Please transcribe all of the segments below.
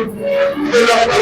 de la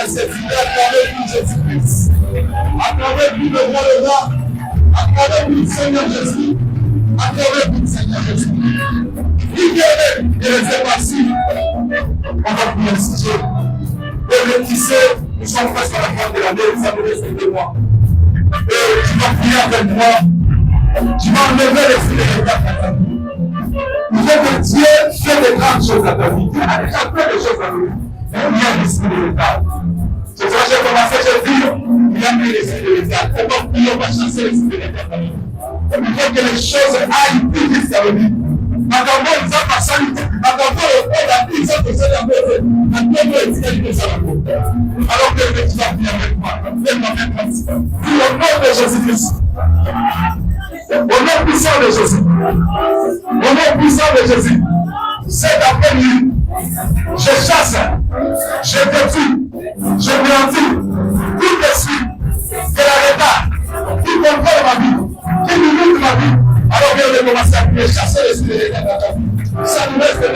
c'est fidèle à travers nous, Jésus-Christ. À travers nous, le roi de roi. À travers nous, Seigneur Jésus. À travers nous, Seigneur Jésus. Libérez et laissez passer. On va prier ce Dieu. Et qui sait, nous sommes presque à la fin de l'année, vous avez laissé de moi. Et tu vas prier avec moi. Tu vas enlever l'esprit de l'état à ta vie. Il faut que Dieu fait de grandes choses à ta vie. Il a déjà fait des choses à ta vie. Mais il y a l'esprit de l'état. C'est ça que j'ai commencé, j'ai dit, il y a mis l'esprit de l'état. Comment prier, on va chasser l'esprit de l'état. Il faut que les choses aillent plus vite à lui. Attendons, ils ont pas sali. Attendons, la vie, ils ont posé la beauté. Attendons, ils ont posé la beauté. Alors que tu vas venir avec moi. Fais-moi même comme ça. Au nom de Jésus-Christ. Au nom puissant de Jésus. Au nom puissant de Jésus. Cet après-midi, je chasse, je détruis, je grandis tout esprit de la retarde qui contrôle ma vie, qui limite ma vie. Alors que je commence à prier, chasser l'esprit de l'état dans ta vie. Ça nous laisse de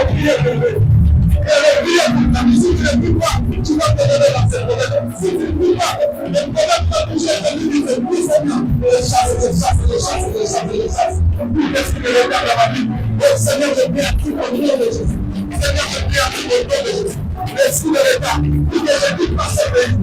prier, de lever. Et le prier pour ta musique, ne prie pas, tu vas te donner la certitude. Si tu ne pries pas, le problème va bouger de l'unité. Oui, Seigneur, les chasse. Oui, qu'est-ce que le regard dans ma vie? Oh Seigneur, je prie à tout au nom de Jésus. Seigneur, je prie à tout au nom de Jésus. Merci de l'État. Oui, que je quitte pas ce pays.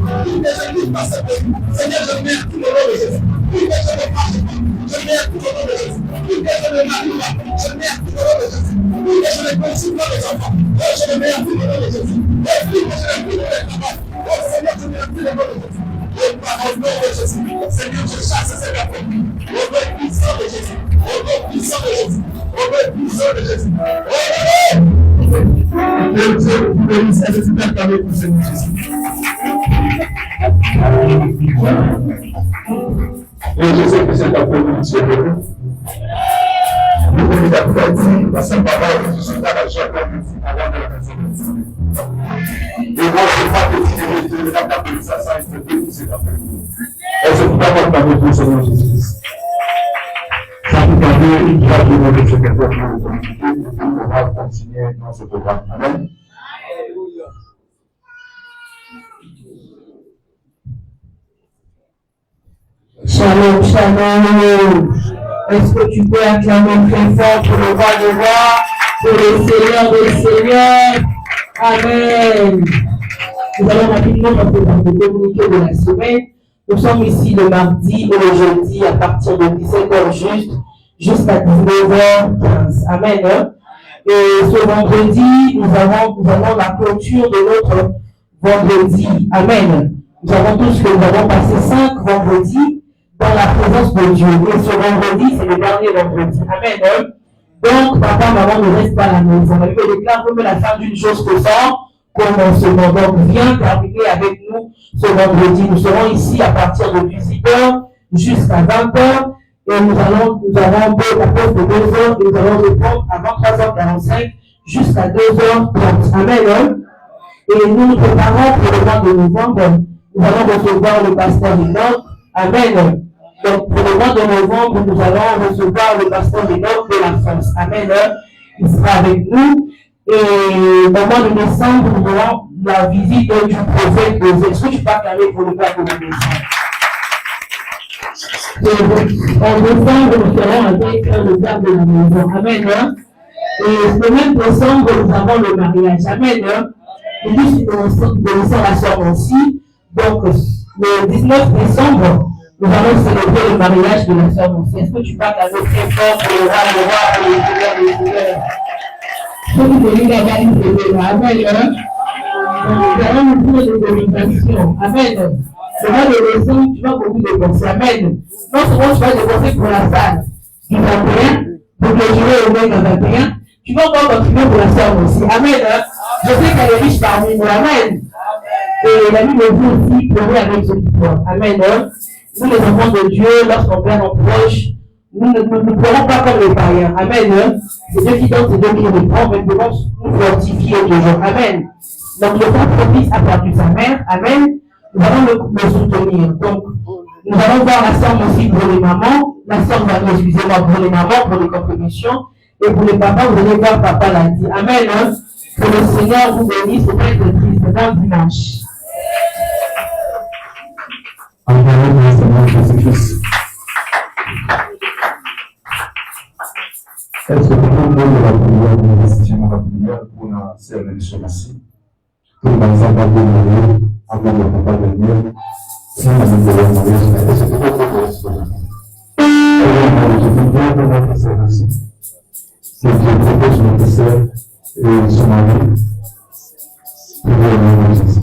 Seigneur, je prie à tout au nom de Jésus. Oui, que je ne marche pas. Je mets à tout au nom de Jésus. Oui, que je ne marie pas. Je mets à tout au nom de Jésus. Oui, que je ne consulte pas les enfants. Oh, je le mets à tout au nom de Jésus. Oh, oui, que je ne prie pas les travail. Oh, Seigneur, je mets à tout au nom de Jésus. Oh, par au nom de Jésus. Seigneur, je chasse ces personnes. Au nom puissant de Jésus. Au nom puissant de Jésus. Au nom puissant de Jésus. Oh, Dieu, vous bénissez les super carrés pour Seigneur Jésus. Et je sais que c'est après-midi, nous venons d'apprendre dans sa parole, je suis dans la joie avant de la résurrection. Et moi, je ne sais pas que je ne vais pas parler de ça, ça est fait cet après-midi. Et je ne peux pas parler de Seigneur Jésus. Ça vous permet une grâce de notre secrétaire pour le communiquer, et on va continuer dans ce programme. Amen. Shalom, shalom. Est-ce que tu peux acclamer très fort pour le roi des rois, pour le Seigneur des seigneurs? Amen. Nous allons rapidement passer dans le communiqué de la semaine. Nous sommes ici le mardi et le jeudi à partir de 17h jusqu'à 19h15. Amen. Et ce vendredi, nous avons la clôture de notre vendredi. Amen. Nous avons tous que nous avons passé 5 vendredis dans la présence de Dieu. Et ce vendredi, c'est le dernier vendredi. Amen. Donc, papa, maman ne reste pas à la maison. La Bible déclare comme la fin d'une chose que ça, commencement. Donc, viens terminer avec nous ce vendredi. Nous serons ici à partir de 18h jusqu'à 20h. Et nous avons la pause de 2h et nous allons répondre à 23h45 jusqu'à 2h30. Amen. Et nous nous préparons pour le mois de novembre. Nous allons recevoir le pasteur Enoch. Amen. Donc, pour le mois de novembre, nous allons recevoir le pasteur Enoch de la France. Amen. Il sera avec nous. Et au mois de décembre, nous aurons la visite du prophète de Zé. Est-ce que tu peux acclamer pour le père de décembre? En décembre, nous serons avec le père de la maison. Amen. Et le même décembre, nous avons le mariage. Amen. Et nous connaissons la soeur aussi. Donc, le 19 décembre, nous allons célébrer le mariage de la soeur Monsi. Est-ce que tu peux acclamer très fort pour le roi et le seigneur des seigneurs? Je vous bénis d'avoir une célébration. Amen. Nous allons nous faire des bénédictions. Amen. Le mois de décembre, tu vas beaucoup dépenser. Amen. Non seulement tu vas dépenser pour la salle du 21, pour que je vais au moins dans 21, tu vas encore contribuer pour la soeur aussi. Amen. Je sais qu'elle est riche parmi nous. Amen. Et la Bible dit aussi pleurer avec ceux qui pleurent. Amen. Nous, les enfants de Dieu, lorsqu'on perd nos proches, nous ne pleurons pas comme les païens. Amen. C'est Dieu qui donne, c'est Dieu qui reprend, mais nous devons nous fortifier toujours. Amen. Donc, le père fils a perdu sa mère. Amen. Nous allons le soutenir. Donc, nous allons voir la soeur aussi pour les mamans. La soeur va nous, excusez-moi, pour les mamans, pour les contributions. Et pour les papas, vous allez voir papa lundi. Amen. Que le Seigneur vous bénisse au maître de Christ dans dimanche. Amen, Seigneur Jésus-Christ. Est-ce que tout le monde de la prière, nous instituons la prière pour la servir ici? Tout le monde va venir, avant de papa venir, si on a mis de la mariage, est-ce que tout le monde va venir? Je veux bien de notre service. C'est Dieu propose notre sœur et son mari pour le nom de Jésus.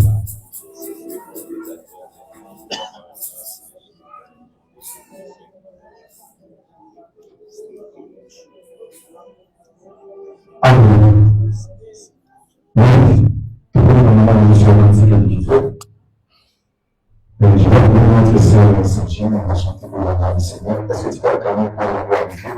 Amen. Oui, tout le monde je suis remercié de Dieu. Je vais vous montrer ça dans le Seigneur, on va chanter pour la gloire du Seigneur. Est-ce que tu peux acclamer pour la gloire de Dieu?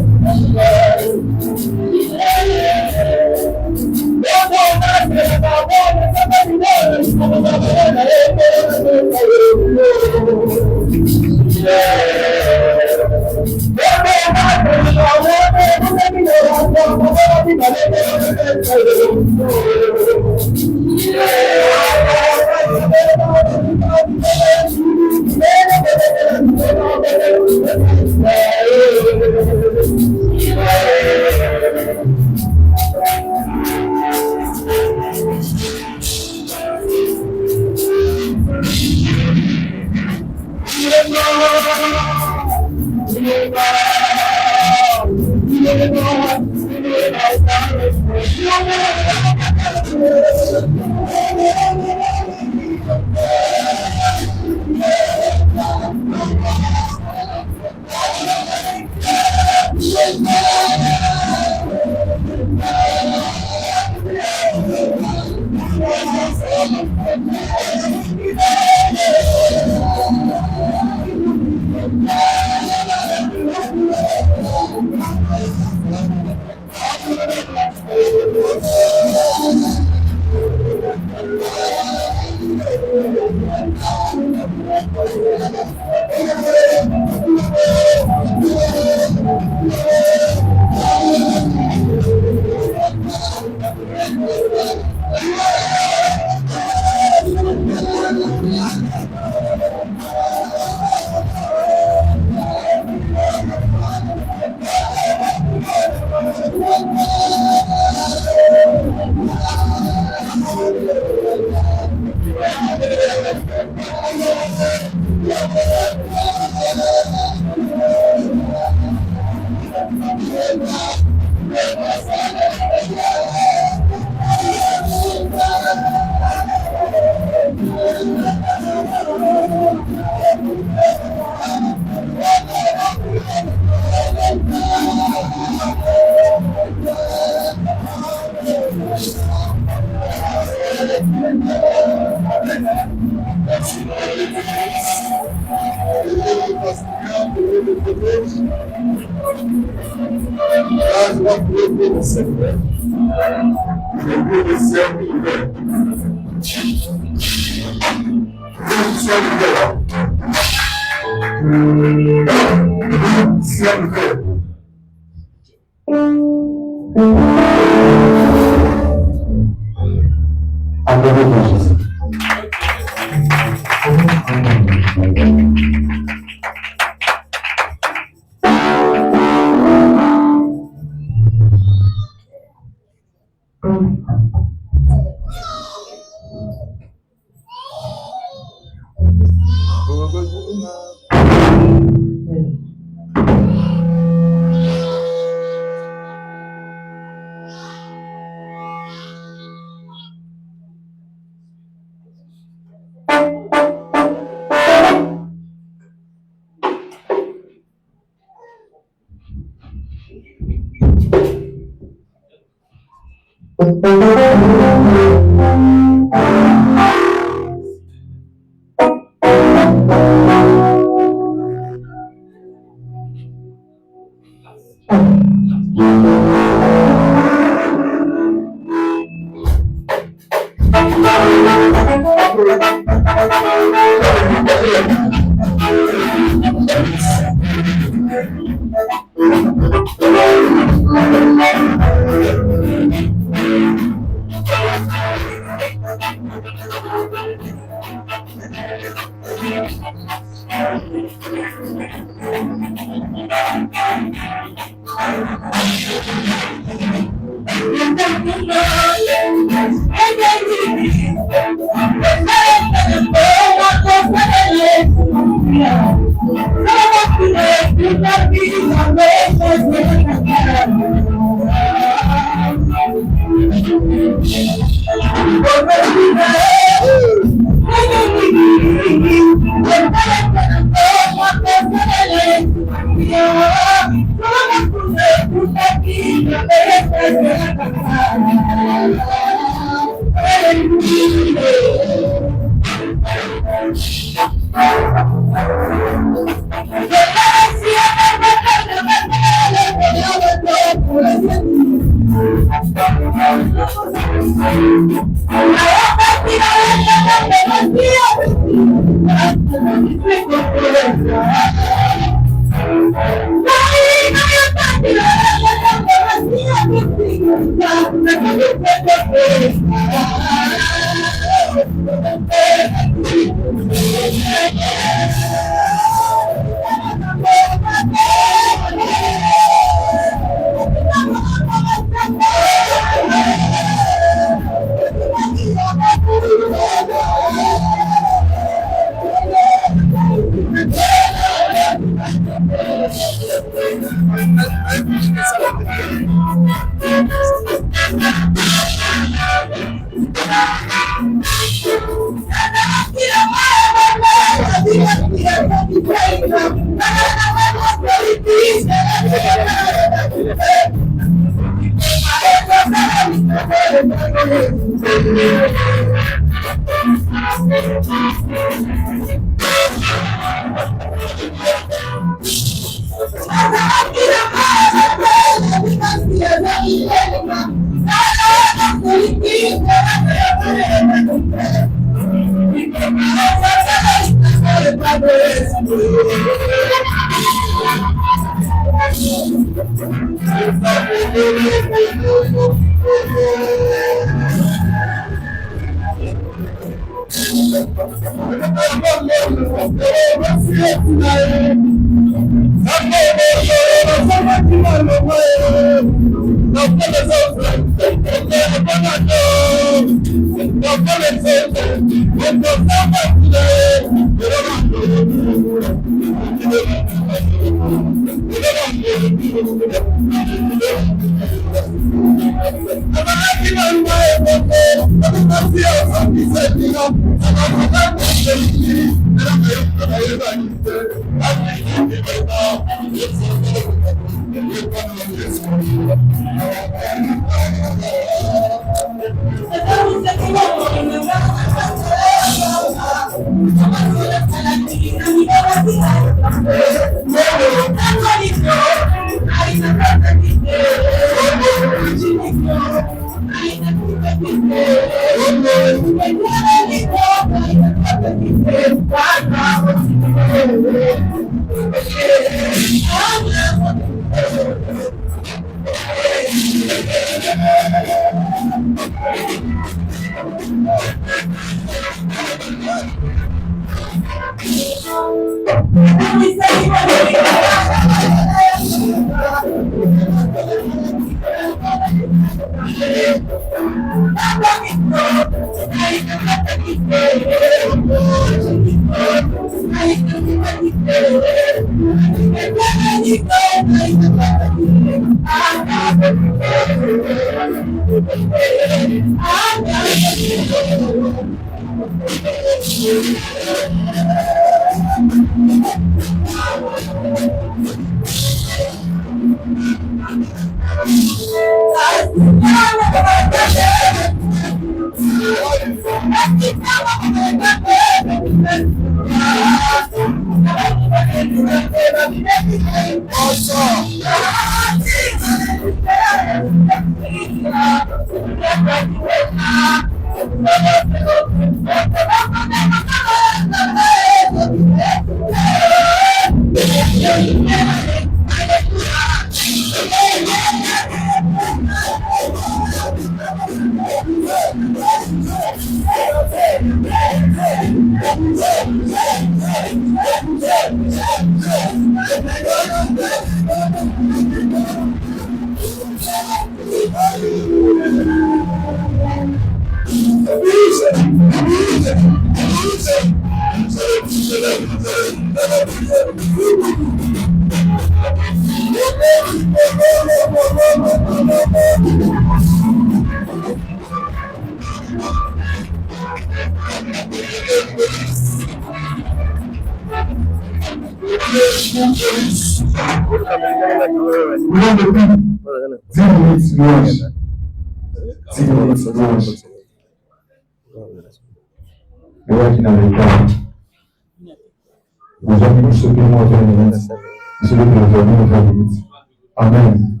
Amen.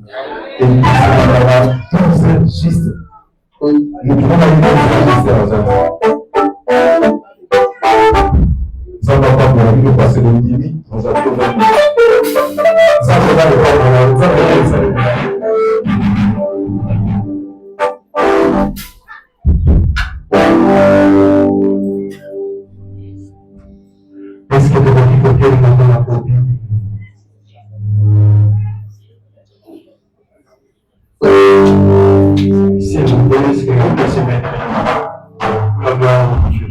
Et il sera juste Nous devons ça ne va pas pour la vie de passer le midi, dans un peu de ça ne va pas pour la vie. Est-ce que tu as dit que quelqu'un m'a donné la copie? C'est le délice que je peux se mettre. La gloire de Dieu.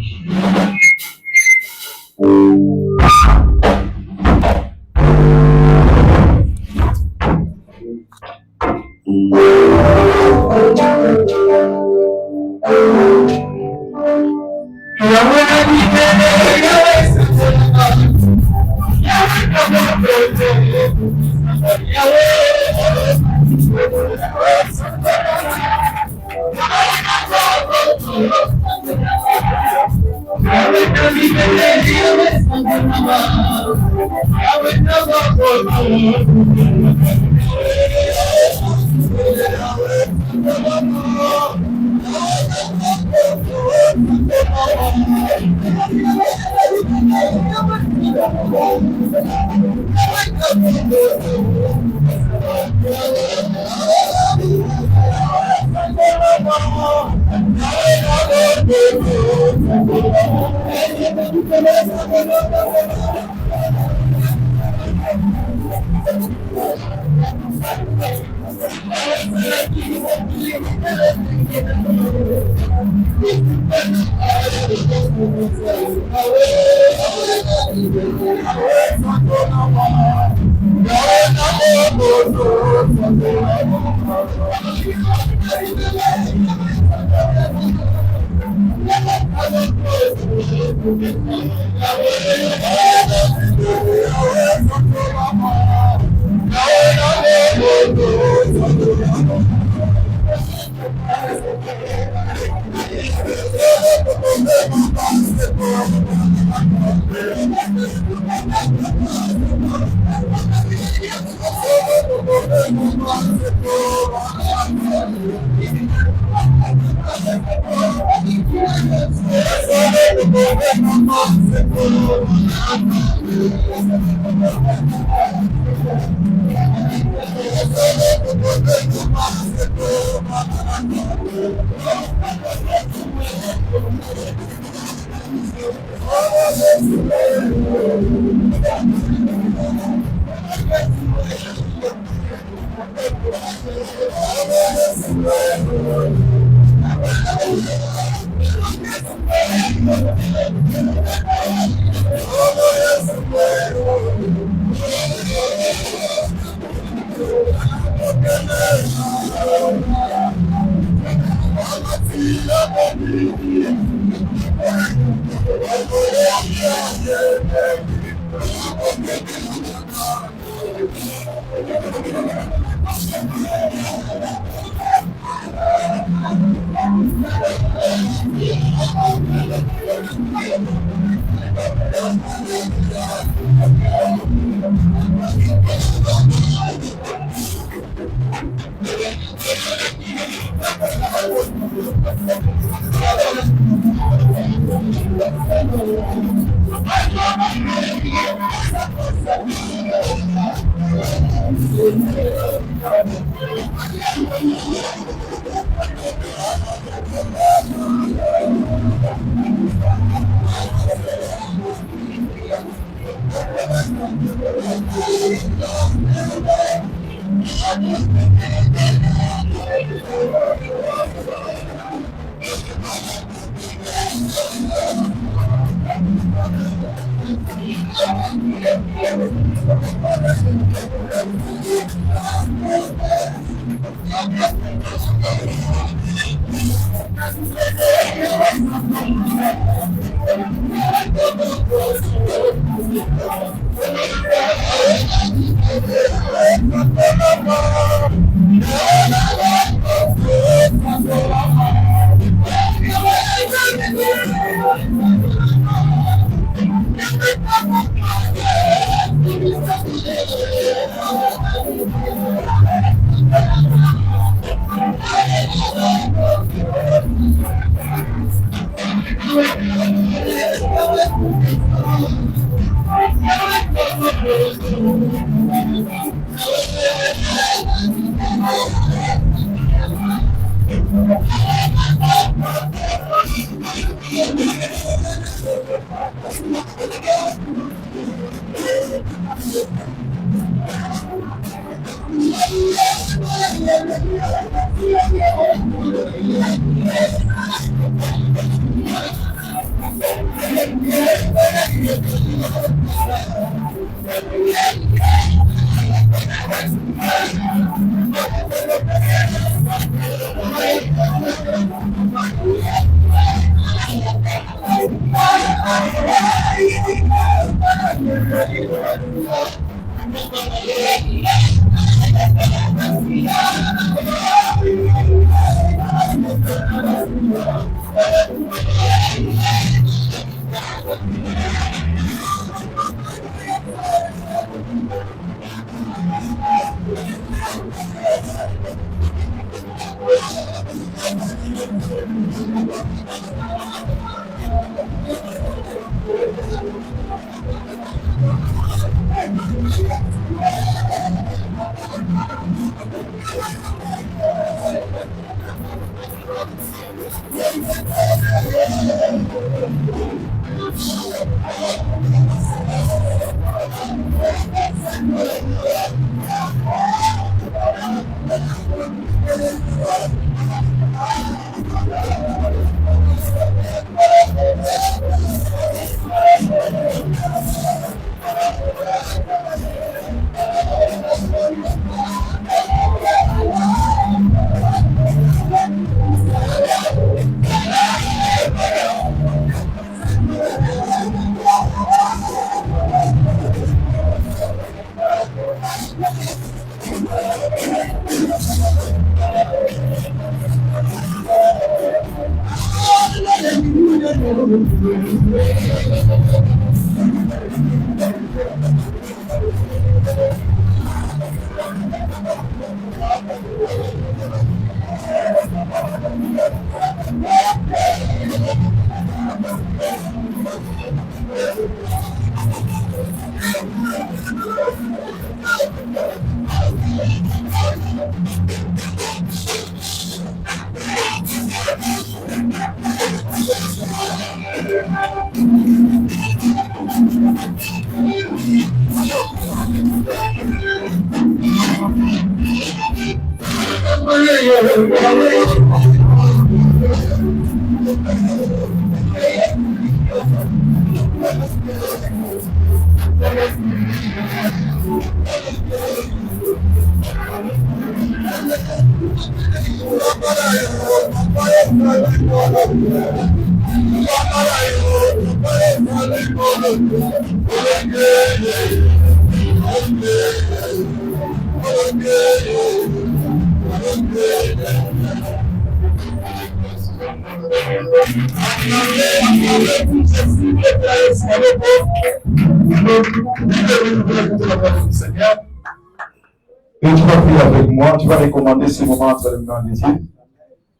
Et tu vas prier avec moi, tu vas recommander ces moments entre les mains de Dieu.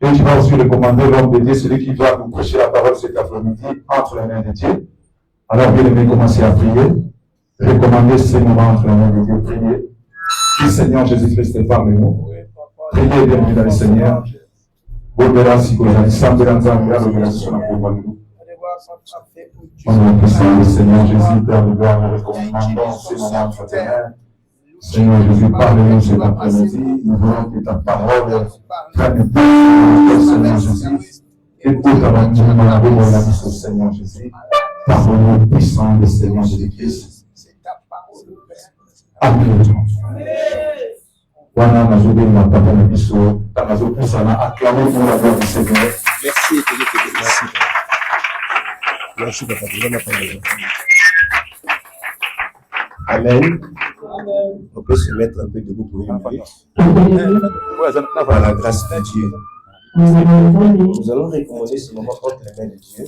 Et tu vas aussi recommander l'homme de Dieu, celui qui doit nous prêcher la parole cet après-midi entre les mains de Dieu. Alors, bien aimé, commencez à prier. Recommandez ces moments entre les mains de Dieu. Priez. Que Seigneur Jésus-Christ est parmi nous. Priez, bienvenue dans le Seigneur. On nous le Seigneur Jésus, Père de gloire, nous recommandons ces moments entre tes mains. Seigneur Jésus, parle-nous cet après-midi. Nous voulons que ta parole prenne place, Seigneur Jésus. Écoute avant tout, nous avons la vie sur Seigneur Jésus. Parole puissante de Seigneur Jésus-Christ. Amen. Wana nazobé na papa na biso, nazopusana acclamer pour la gloire du Seigneur. Merci et que Dieu te bénisse. Merci papa, je la parole. Amen. On peut se mettre un peu debout pour une minute. Par la grâce de Dieu. Nous allons recommander ce moment entre les mains de Dieu.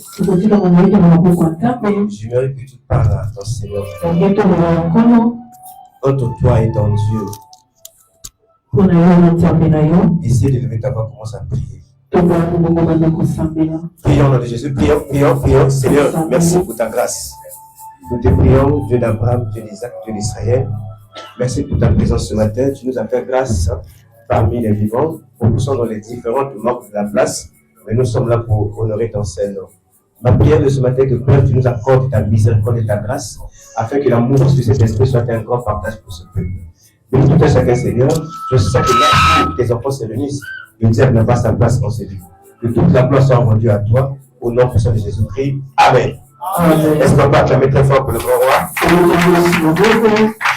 J'aimerais que tu parles à ton Seigneur. Entre toi et ton Dieu. Essaye de lever ta voix, commence à prier. Prions au nom de Jésus, prions. Seigneur, merci pour ta grâce. Nous te prions, Dieu d'Abraham, Dieu d'Isaac, Dieu d'Israël. Merci pour ta présence ce matin. Tu nous as fait grâce parmi les vivants. Nous sommes dans les différentes morts de la place, mais nous sommes là pour honorer ton Seigneur. Ma prière de ce matin, que Père, tu nous accordes ta miséricorde et ta grâce, afin que l'amour de cet esprit soit un grand partage pour ce peuple. Mais tout à chacun, Seigneur, je sais que là où tes enfants se réunissent, le diable n'a pas sa place en ce lieu. Que toute la gloire soit rendue à toi. Au nom puissant de Jésus-Christ. Amen. Est-ce qu'on peut acclamer très fort pour le grand roi?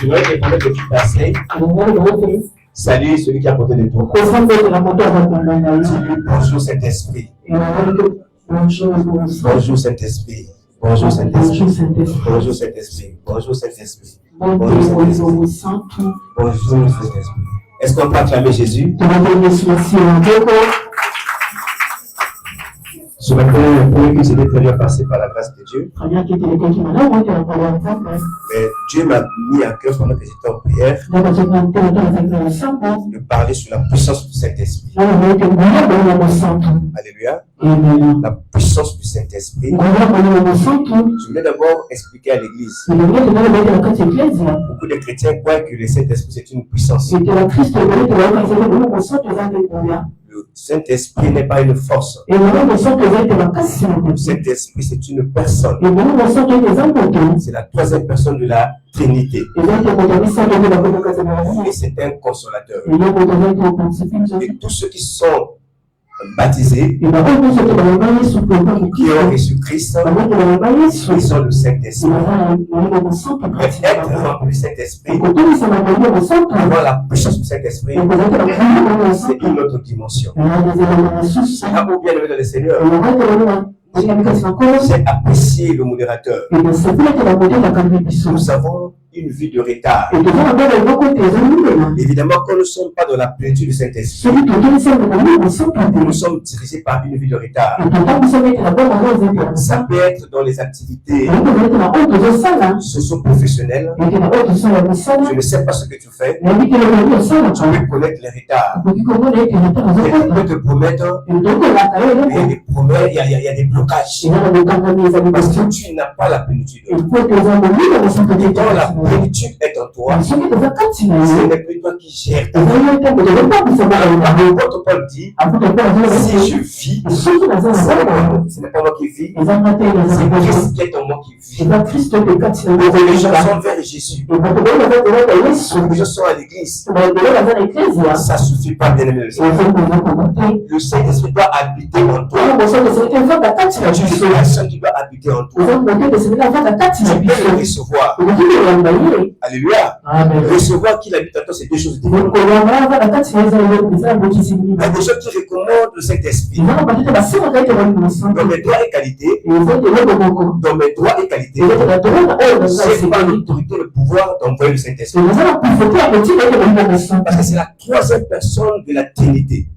Je voudrais te demander que tu t'asseyes. Salut celui qui a porté de toi. Bonjour Saint-Esprit. Bonjour Saint-Esprit. Bonjour Saint-Esprit. Bonjour Saint-Esprit. Bonjour Saint-Esprit. Bonjour Saint-Esprit. Bonjour Saint-Esprit. Est-ce qu'on peut acclamer Jésus? Ce matin, le premier qui s'était très bien passé par la grâce de Dieu. Mais Dieu m'a mis à cœur pendant que j'étais en prière de parler sur la puissance du Saint-Esprit. Alléluia. La puissance du Saint-Esprit. Je voulais d'abord expliquer à l'Église. Beaucoup de chrétiens croient que le Saint-Esprit c'est une puissance. Le Saint-Esprit n'est pas une force. Le Saint-Esprit, c'est une personne. C'est la troisième personne de la Trinité. Et c'est un consolateur. Et tous ceux qui sont baptisés, qui ont reçu Christ, ils ont le Saint-Esprit. Mais être rempli du Saint-Esprit, avoir la puissance du Saint-Esprit, c'est une autre dimension. C'est là où bien aimé dans le Seigneur. C'est apprécier le modérateur. Nous avons une vie de retard. Évidemment, quand nous ne sommes pas dans la plénitude du Saint-Esprit, nous sommes dirigés par une vie de retard. Ça peut être dans les activités socio-professionnelles. Je ne sais pas ce que tu fais. Tu peux connaître les retards. Tu peux te promettre, mais il y a des blocages. Parce que tu n'as pas la plénitude. Quand la plénitude est en toi, ce n'est plus toi qui gères ta vie. L'apôtre Paul dit, si je vis, ce n'est pas moi qui vis, c'est Christ qui est en moi qui vit. Les gens sont vers Jésus. Les gens sont à l'église. Ça ne suffit pas, bien aimé. Le Saint-Esprit doit habiter en toi. Tu es une personne qui doit habiter en toi. Tu peux le recevoir. Alléluia. Recevoir qu'il habite en toi, c'est deux choses différentes. Il y a des gens qui recommandent le Saint-Esprit. Dans mes droits et qualités, c'est pas l'autorité, le pouvoir d'envoyer le Saint-Esprit. Parce que c'est la troisième personne de la Trinité.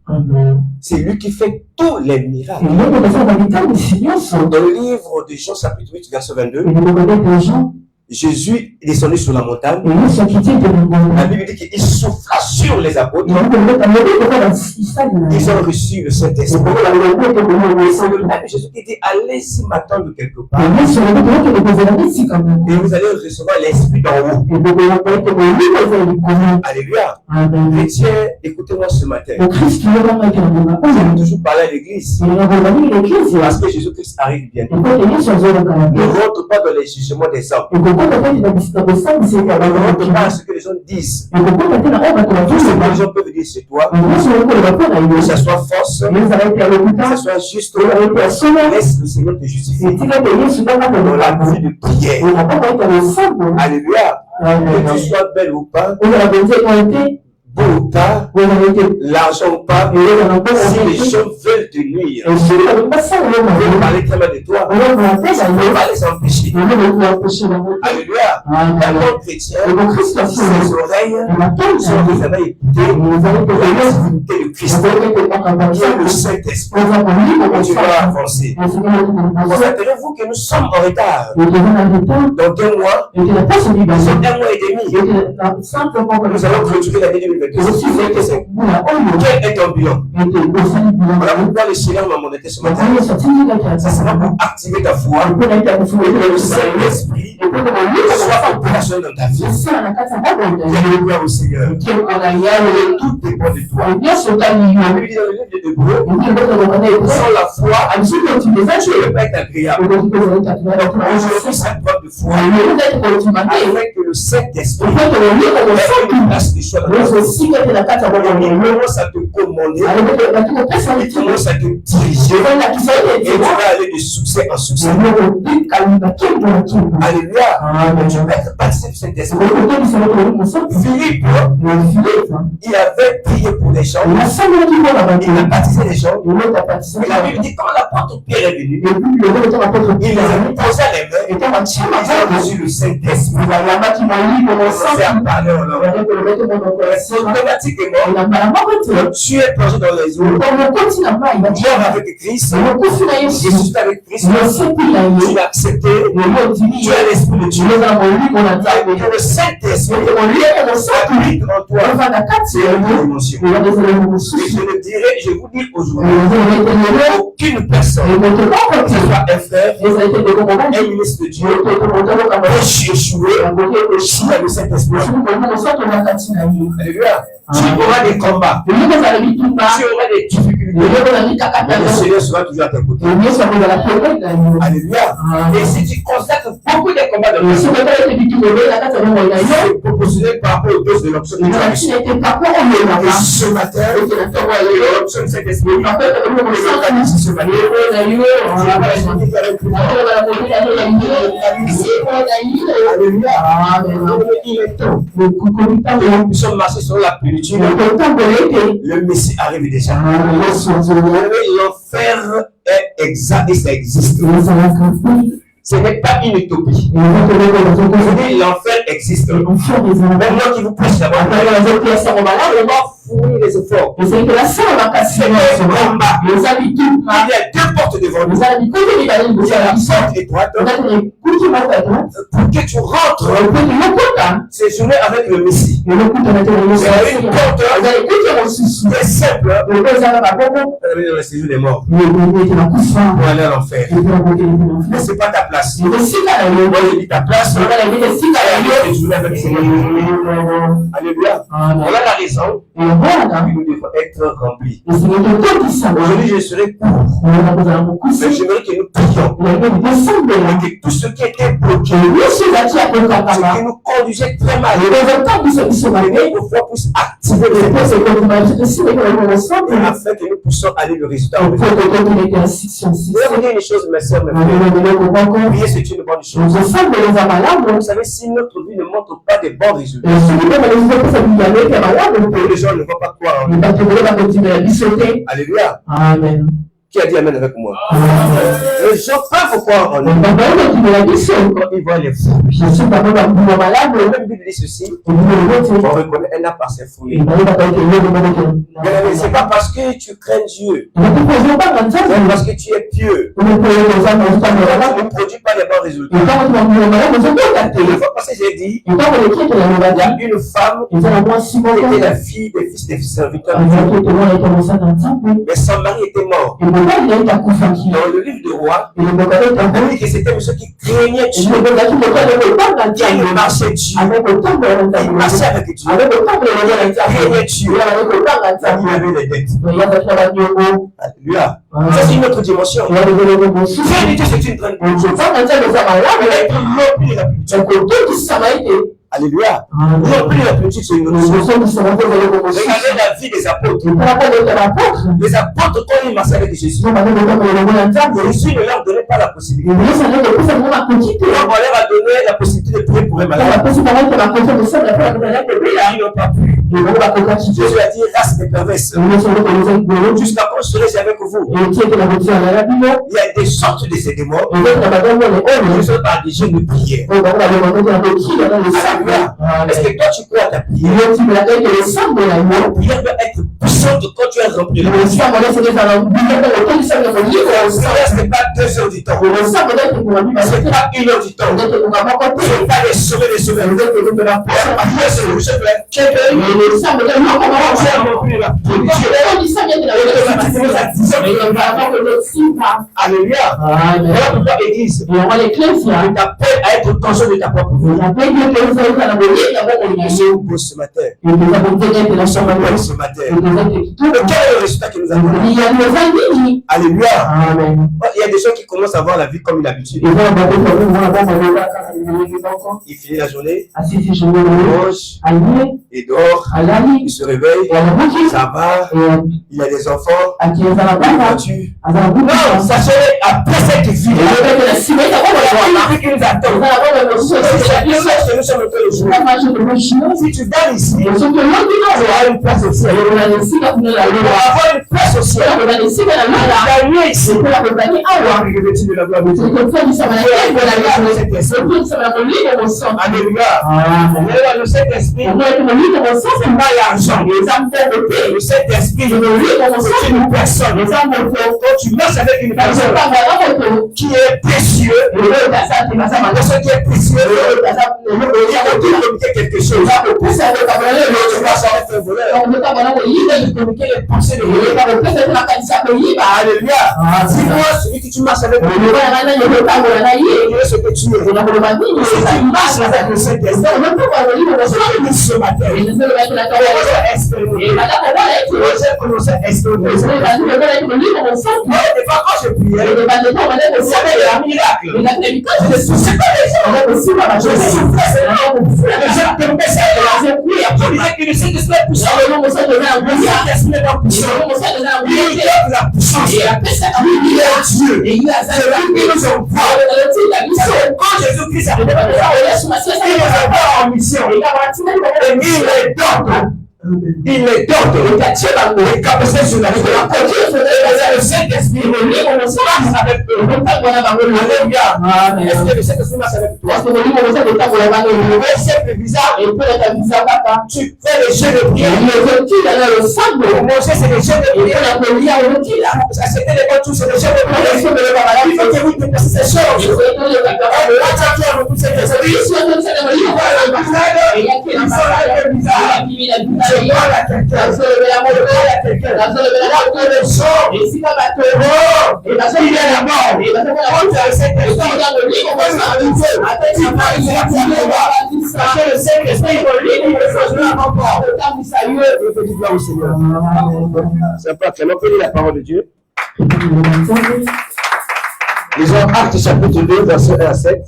C'est lui qui fait tous les miracles. Dans le livre de Jean chapitre 8, verset 22, Jésus est descendu sur la montagne. La Bible dit qu'il souffla sur les apôtres. Ils ont reçu le Saint-Esprit. C'est le même Jésus qui dit allez-y m'attendre quelque part. Et vous allez recevoir l'Esprit d'en haut. Alléluia. Chrétiens, écoutez-moi ce matin. J'ai toujours parlé à l'église. Parce que Jésus-Christ arrive bientôt. Ne rentre pas dans les jugements des hommes. Ne rentre pas à ce que les gens disent. Tout ce que les gens peuvent dire sur toi, que ça soit force, que ça soit juste, laisse le Seigneur te justifier. Dans la vie de prière. Alléluia. Que tu sois belle ou pas, beau ou pas, l'argent ou pas, si les gens veulent te nuire, veulent parler très mal de toi, ne faut pas les empêcher. Alléluia. Un bon chrétien, ses oreilles sont réservées à écouter l'activité de Christ, qui est le Saint-Esprit. Tu vas avancer. Constatez-vous que nous sommes en retard. Dans 2 mois, dans 1 mois et demi, nous allons clôturer l'année 2022. Quel est ton bilan? Voilà pourquoi le Seigneur m'a monté ce matin. Ça sera pour activer ta foi et que le Saint-Esprit soit opérationnel dans ta vie. Alléluia au Seigneur. Tout dépend de toi. La Bible dit dans le livre de Hébreux, sans la foi, tu ne peux pas être agréable. Aujourd'hui, cette preuve de foi, afin que le Saint-Esprit ait une place de choix dans ta vie. commence à te commander, il commence à te diriger, et tu vas aller de succès en succès. Alléluia. Tu vas être baptisé du Saint-Esprit. Philippe, il avait prié pour les gens, il a baptisé les gens, et la Bible dit quand l'apôtre Pierre est venu, il les a posé les mains, et ils ont reçu le Saint-Esprit. Automatiquement, tu es plongé dans les eaux, mort avec Christ, Jésus avec Christ, tu l'as accepté, tu as l'Esprit de Dieu, et le Saint-Esprit habite en toi. C'est une dimension. Et je vous dis aujourd'hui, aucune personne, que ce soit un frère, un ministre de Dieu, échoué, le Saint-Esprit. Alléluia. Tu auras des combats, tu auras des difficultés, mais le Seigneur sera toujours à tes côtés. Alléluia. Et si tu constates beaucoup de combats dans le monde, c'est proportionnel par rapport aux doses de l'option de Dieu. Et ce matin, l'option de cet esprit, nous sommes marchés sur la plénitude. Le Messie arrive déjà. L'enfer est exact et ça existe. Ce n'est pas une utopie. L'enfer existe. Maintenant qu'il vous prêche d'abord, on va fournir les efforts. Il y a deux portes devant nous. Il y a la porte étroite pour que tu rentres ces journées avec le Messie. Il y a une porte très simple dans le séjour des morts pour aller à l'enfer. Mais ce n'est pas ta place. Moi, j'ai dit ta place. Alléluia. Voilà la raison. Nous devons être remplis. Aujourd'hui, je serai court. Mais j'aimerais que nous prions. Et que tout ce qui était bloqué, ce qui nous conduisait très mal, que nous puissions activer les afin que nous puissions aller le résultat. Je vais vous dire une chose, mes soeurs, mes frères. Prier, c'est une bonne chose. Vous savez, si notre vie ne montre pas de bons résultats, les gens ne vont pas croire en nous. Alléluia. Amen. Qui a dit Amen avec moi? Les gens peuvent croire en nous quand ils voient les fruits. La même Bible dit ceci, on reconnaît un arbre par ses fruits. C'est pas parce que tu crains Dieu, c'est parce que tu es pieux. On ne produit pas les bons résultats. La fois passée, j'ai dit, il y a une femme qui était la fille des fils des serviteurs, mais son mari était mort. Dans le livre de Roi, on dit que c'était un monsieur qui craignait Dieu, qui marchait Dieu, il marchait avec Dieu, il craignait Dieu, il avait les dettes. Alléluia. Ça, c'est une autre dimension. Dieu, c'est une grande dimension. Alléluia. Remplir la petite, c'est une autre chose. Regardez la vie des apôtres. Les apôtres, quand ils marchaient avec Jésus, Jésus ne leur donnait pas la possibilité. On leur a donné la possibilité de prier pour un malade. Ils n'ont pas pu. Jésus a dit, race des perverses. Jusqu'à quand je serai avec vous? Il y a des sortes de ces démons. Je suis par des jeunes de prière. Est-ce que toi tu crois à ta prière? La prière doit être puissante quand tu es rempli. Ce n'est pas 2 heures du temps. Ce n'est pas 1 heure du temps. Ce n'est pas les sauver, les sauver. Alléluia. Voilà pourquoi l'Église t'appelle à être conscient de ta propre vie. Ce matin, Mais quel est le résultat que nous avons? Alléluia. Amen. Il y a des gens qui commencent à voir la vie comme une habitude. Et là, Il finit la journée, il il mange, il dort, il se réveille, ça va, il a des enfants, il voiture. Non, sachez, après cette vie, il qui nous attend. Nous sommes le jour. Si tu donnes ici, tu auras une place au ciel. Tu vas avoir une place au ciel. La nuit ici, la revêtu de la gloire de Dieu. Alléluia. Le Saint-Esprit, c'est pas l'argent. Le Saint-Esprit, c'est une personne. Quand tu marches avec une personne qui est précieux, ce qui est précieux, il y a communiquer quelque chose. Tu marches avec un voleur. Il communiquer les pensées de voleur. Alléluia. Si moi, celui que tu marches avec le voleur, ce que tu es. Si tu marches avec le Saint-Esprit, ce matin, quand je priais, il y avait un miracle. Je souffrais, je disais que le Saint-Esprit est puissant. Le Saint-Esprit est puissant. Il donne la puissance. Il est Dieu. C'est là que nous sommes forts. Quand Jésus-Christ a fait il nous envoie en mission. Et il les donne. Il les donne les capacités sur la vie. Le Saint-Esprit avec eux. Alléluia. Est-ce que le Saint-Esprit marche avec toi? C'est bizarre. Tu fais les jeux de prière. Pour manger, c'est les jeux de prière. C'était les bonnes choses, c'est les jeux de prière. Il faut que vous dépassiez ces choses. Je parle à quelqu'un. Je parle à quelqu'un. Il est là-bas. Quand tu as le Saint-Esprit, le Saint-Esprit, c'est pas que l'on connaît la parole de Dieu. Lisons Actes chapitre 2, verset 1 à 7.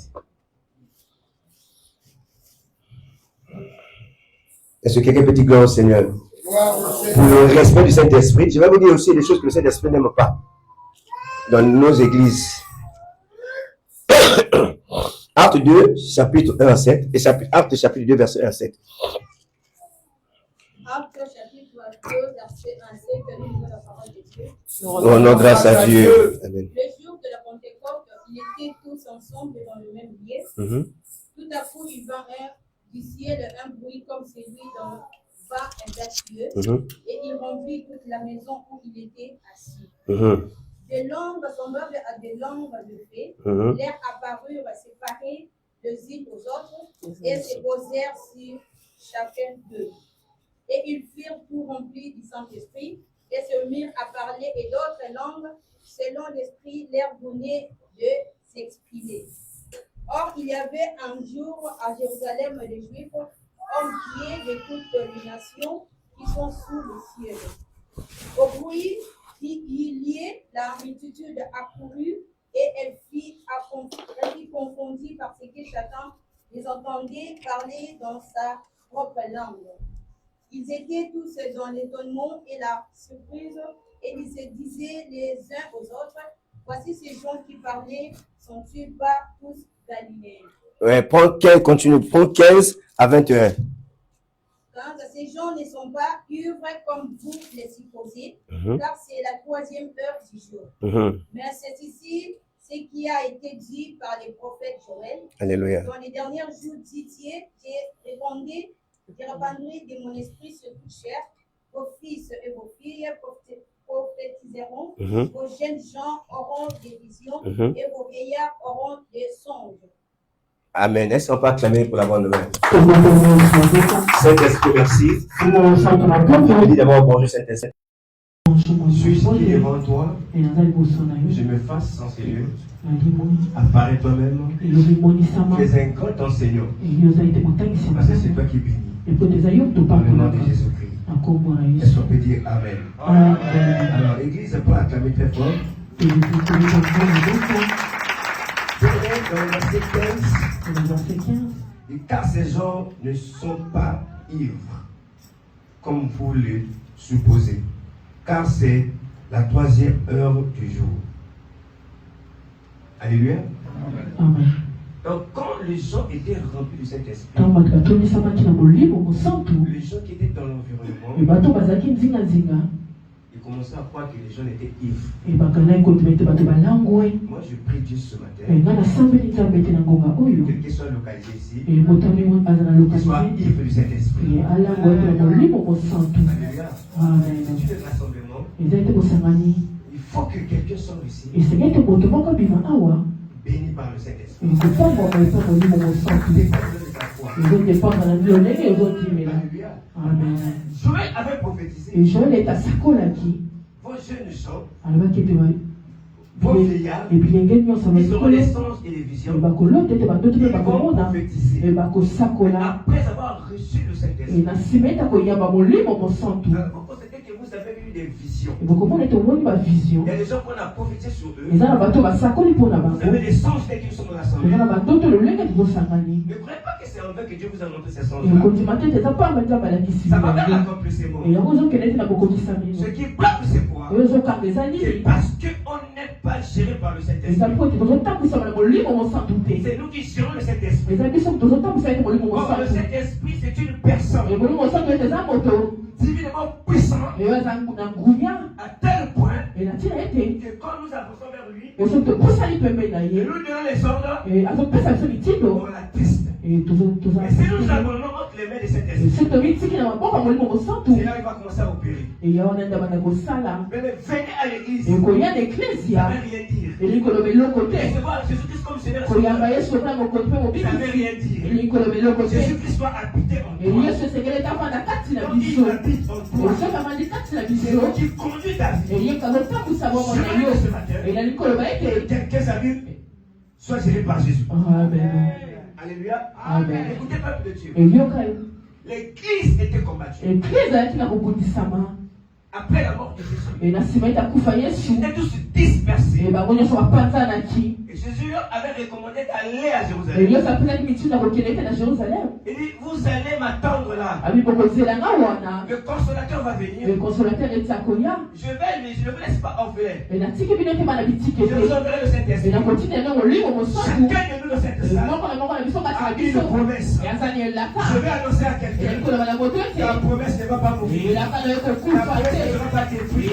Est-ce que quelqu'un peut dire gloire au Seigneur? Pour le respect du Saint-Esprit, je vais vous dire aussi des choses que le Saint-Esprit n'aime pas dans nos églises. Actes 2, chapitre 1 à 7, et Actes chapitre 2, verset 1 à 7. Actes chapitre 2, verset 1 à 7, que nous lisons la parole de Dieu. Oh non, grâce à Dieu. Amen. Le jour de la Pentecôte, ils étaient tous ensemble dans le même lieu. Tout à coup, il vint du ciel un bruit comme celui d'un vent impétueux, et il remplit toute la maison où il était assis. Des langues semblables à des langues de feu, l'air apparurent séparés les unes aux autres, et se posèrent sur chacun d'eux. Et ils furent tout remplis du Saint-Esprit, et se mirent à parler et d'autres langues, selon l'Esprit leur donnait de s'exprimer. Or, il y avait un jour à Jérusalem des Juifs, entiers de toutes les nations qui sont sous le ciel. Au bruit qui y liait, la multitude accourut et elle fut confondue parce que chacun les entendait parler dans sa propre langue. Ils étaient tous dans l'étonnement et la surprise et ils se disaient les uns aux autres, voici ces gens qui parlaient, sont-ils pas tous Galiléens? Ouais, continue, prends 15 à 21. Quand ces gens ne sont pas ivres comme vous les supposez, car c'est la 3e heure du jour. Mais c'est ici ce qui a été dit par les prophètes Joël. Alléluia. Dans les derniers jours, dit-il, j'ai répandrai de mon esprit sur toute chair. Vos fils et vos filles prophétiseront, vos jeunes gens auront des visions et vos vieillards auront des songes. Amen. Est-ce qu'on peut acclamer pour la bonne nouvelle? Saint-Esprit, merci. Je dis d'abord bonjour Saint-Esprit. Je suis ici devant toi. Je me fasse enseigner. Apparaît toi-même. Tu es un grand enseignant. Parce que c'est toi qui bénis. Dans le nom de Jésus-Christ. Est-ce qu'on peut dire Amen? Alors, l'église peut acclamer très fort. Dans le verset 15, car ces gens ne sont pas ivres, comme vous le supposez, car c'est la 3e heure du jour. Alléluia. Amen. Donc, quand les gens étaient remplis du Saint-Esprit, les gens qui étaient dans l'environnement, ils commençaient à croire que les gens étaient ivres. Moi, je prie Dieu ce matin, quel que soit localisé ici, qu'ils soient ivres du Saint-Esprit. Alléluia. C'est un rassemblement. Il faut que quelqu'un sorte ici, béni par le Saint-Esprit. Joël avait prophétisé. Vos jeunes gens, vos vieillards, ils auront les sens et les visions. Ils vont prophétiser après avoir reçu le Saint-Esprit. Constatez que vous avez eu des visions. Il y a des gens qu'on a prophétisé sur eux. Vous avez des songes dès qu'ils sont rassemblés. Ne croyez pas que c'est en vain que Dieu vous a montré ces songes-là. Ça va vers l'accomplissement. Ce qui bloque, c'est quoi? C'est parce qu'on n'est pas géré par le Saint-Esprit. C'est nous qui gérons le Saint-Esprit. Or, le Saint-Esprit, c'est une personne divinement puissant à tel point que quand nous avançons vers lui, et nous donnons les ordres, on l'atteste. Et si nous abandonnons entre les mains de cet esprit, c'est là où il va commencer à opérer. Mais venez à l'église, ça ne veut rien dire. Recevoir Jésus-Christ comme Seigneur, ça ne veut rien dire. Jésus-Christ doit habiter en toi. Quand il habite en toi, c'est lui qui conduit ta vie. Je veux ce matin que quelqu'un s'habille soit géré par Jésus. Amen. Alléluia. Amen. Écoutez, peuple de Dieu. L'église était combattue. Après la mort de Jésus, ils étaient tous dispersés. Et Jésus avait recommandé d'aller à Jérusalem. Il dit, vous allez m'attendre là. Le consolateur va venir. Je ne vous laisse pas orphelin. Je vous enverrai le Saint-Esprit. Chacun de nous dans cette salle a une promesse. Je vais annoncer à quelqu'un que la promesse ne va pas mourir. La promesse ne va pas détruire.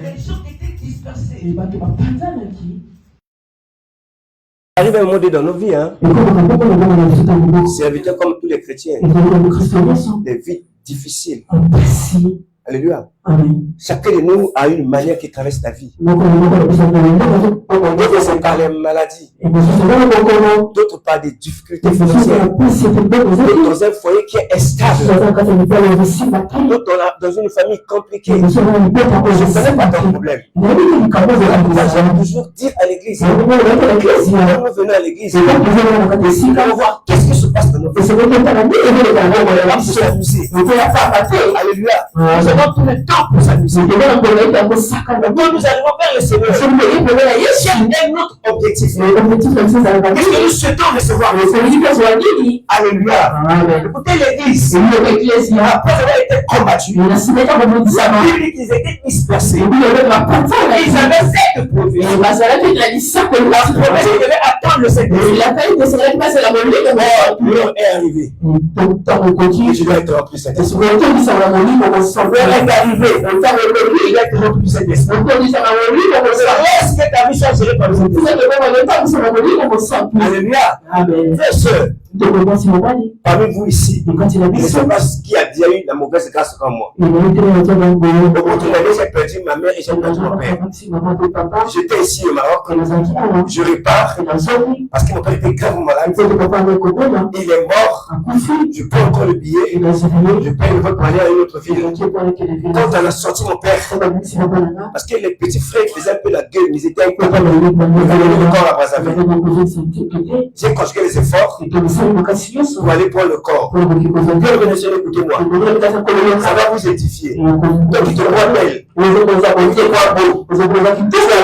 Les gens étaient dispersés. Arrive un moment dans nos vies, serviteurs comme tous les chrétiens, des vies difficiles. Alléluia. Chacun de nous a une manière qui traverse la vie. D'autres c'est par les maladies, d'autres par des difficultés financières, d'autres dans un foyer qui est instable, d'autres dans une famille compliquée. Je ne connais pas ton problème. J'aime toujours dire à l'église, quand nous venons à l'église, on va voir qu'est-ce qui se passe dans nos vies. Alléluia. Nous avons tout le temps pour s'amuser. Quand nous arrivons vers le Seigneur, il y a un autre objectif. Qu'est-ce que nous souhaitons recevoir? Alléluia. Écoutez l'église. Après avoir été combattus, la Bible dit qu'ils étaient dispersés. Ils avaient fait de produire. La promesse devait attendre le Seigneur. L'heure est arrivée. Et je dois être rempli de cet esprit. L'heure est arrivée. Il doit être rempli de cet esprit. Est-ce que ta vie soit gérée par le Seigneur? Alléluia. Frères et sœurs, parmi vous ici, il ne sait pas ce qui a déjà eu la mauvaise grâce comme moi. Au bout de l'année, j'ai perdu ma mère et j'ai perdu mon père. J'étais ici au Maroc. Je repars parce que mon père était grave malade. Il est mort Je prends encore le billet. Je paye le vote pour aller à une autre ville. Quand on a sorti mon père, parce que les petits frères faisaient un peu la gueule, ils étaient incapables de le corps à Brazzaville. J'ai conjugué les efforts pour aller prendre le corps. Bien reconnaissez, écoutez-moi. Ça va vous édifier. Donc, il te rappelle. Tu as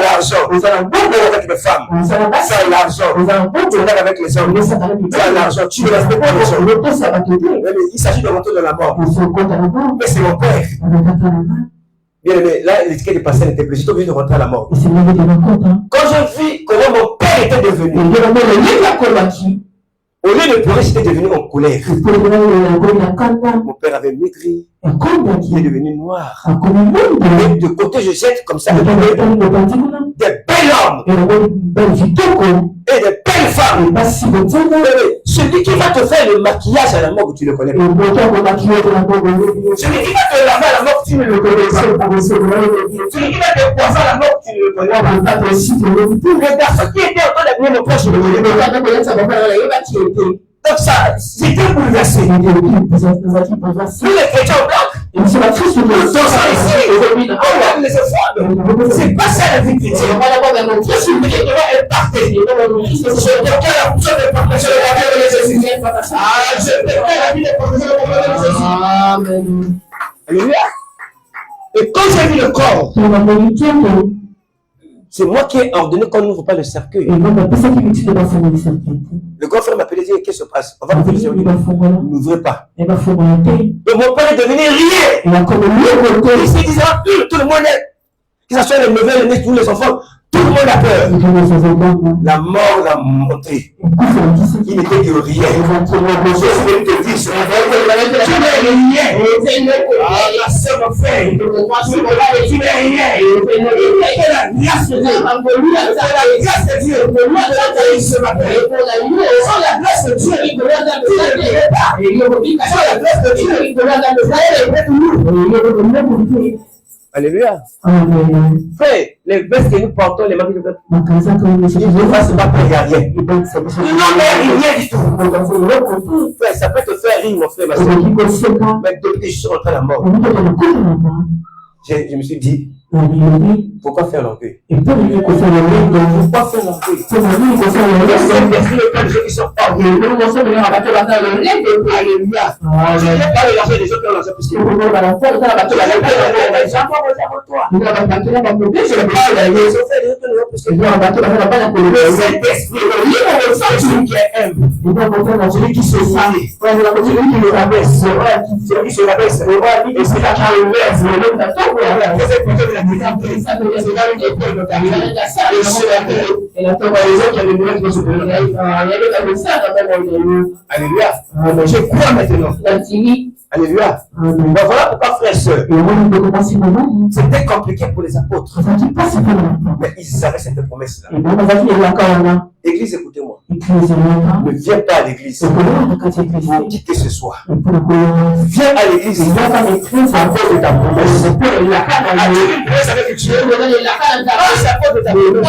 l'argent. Tu es avec les femmes. Tu as l'argent. Tu es avec les hommes. Tu as l'argent. Tu ne respectes pas les hommes. Il s'agit de rentrer dans la mort. Mais c'est mon père. Bien aimé, là, l'étiquette est passée, elle était plus. J'étais obligé de rentrer à la mort. Quand je vis comment mon père était devenu, au lieu de pleurer, c'était devenu en colère. Mon père avait maigri. Il est devenu noir. Et de côté, je jette comme ça des belles hommes et des belles femmes. Celui qui va te faire le maquillage à la mort, tu le connais pas. Celui qui va te laver à la mort, tu ne le connais pas. Celui qui va te poisser à la mort, tu ne le connais pas. Les personnes qui étaient en train d'amener mon père, je ne le connais pas. Donc ça, c'était bouleversé. Nous les chrétiens blancs, nous sommes ici, on aime les efforts. C'est pas ça la vie chrétienne. Je suis obligé de être partagé. Je préfère la fonction de partager la vie de Jésus. Je préfère la vie de partager la vie de Jésus. Amen. Alléluia. Et quand j'ai vu le corps, c'est moi qui ai ordonné qu'on n'ouvre pas le cercueil. Le grand frère m'a appelé et dit, qu'est-ce qui se passe? On va ouvrir le cercueil. N'ouvrez pas. Donc mon père est devenu rié. Il se disait, tout le monde est, que ce soit les neveux, les nés, tous les enfants, tout le monde a peur. La mort l'a monté. Il n'était que rien. Je vais te dire, tu n'es rien. La sœur m'a fait. Tu n'es rien. C'est la grâce de Dieu. C'est la grâce de Dieu. Ce matin. Sans la grâce de Dieu, il ne peut pas. Sans la grâce de Dieu, il ne peut pas. Alléluia. Frère, les vestes que nous portons, les maris de peuple, il ne fasse pas peur, il n'y a rien. Il n'en est rien du tout. Frère, ça peut te faire rire, mon frère, ma soeur. Mais depuis que je suis rentré à la mort, je me suis dit, pourquoi faire l'orgueil? Pourquoi faire l'orgueil? C'est qui sont orgueilleux. Alléluia. Je n'ai pas de l'argent des autres qui ont l'argent plus que moi. Je parle des autres qui ont plus que moi. Le Saint-Esprit, celui qui aime, celui qui se sait, celui qui le rabaisse, celui qui se rabaisse, et c'est là qu'il le laisse. Alléluia. Je crois maintenant. Alléluia. Donc voilà pourquoi, frères et sœurs, c'était compliqué pour les apôtres. Mais ils avaient cette promesse-là. Église, écoutez-moi. Ne viens pas à l'église pour quitter ce soir. Viens à l'église à cause de ta promesse. As-tu une promesse avec Dieu? C'est à cause de ta promesse.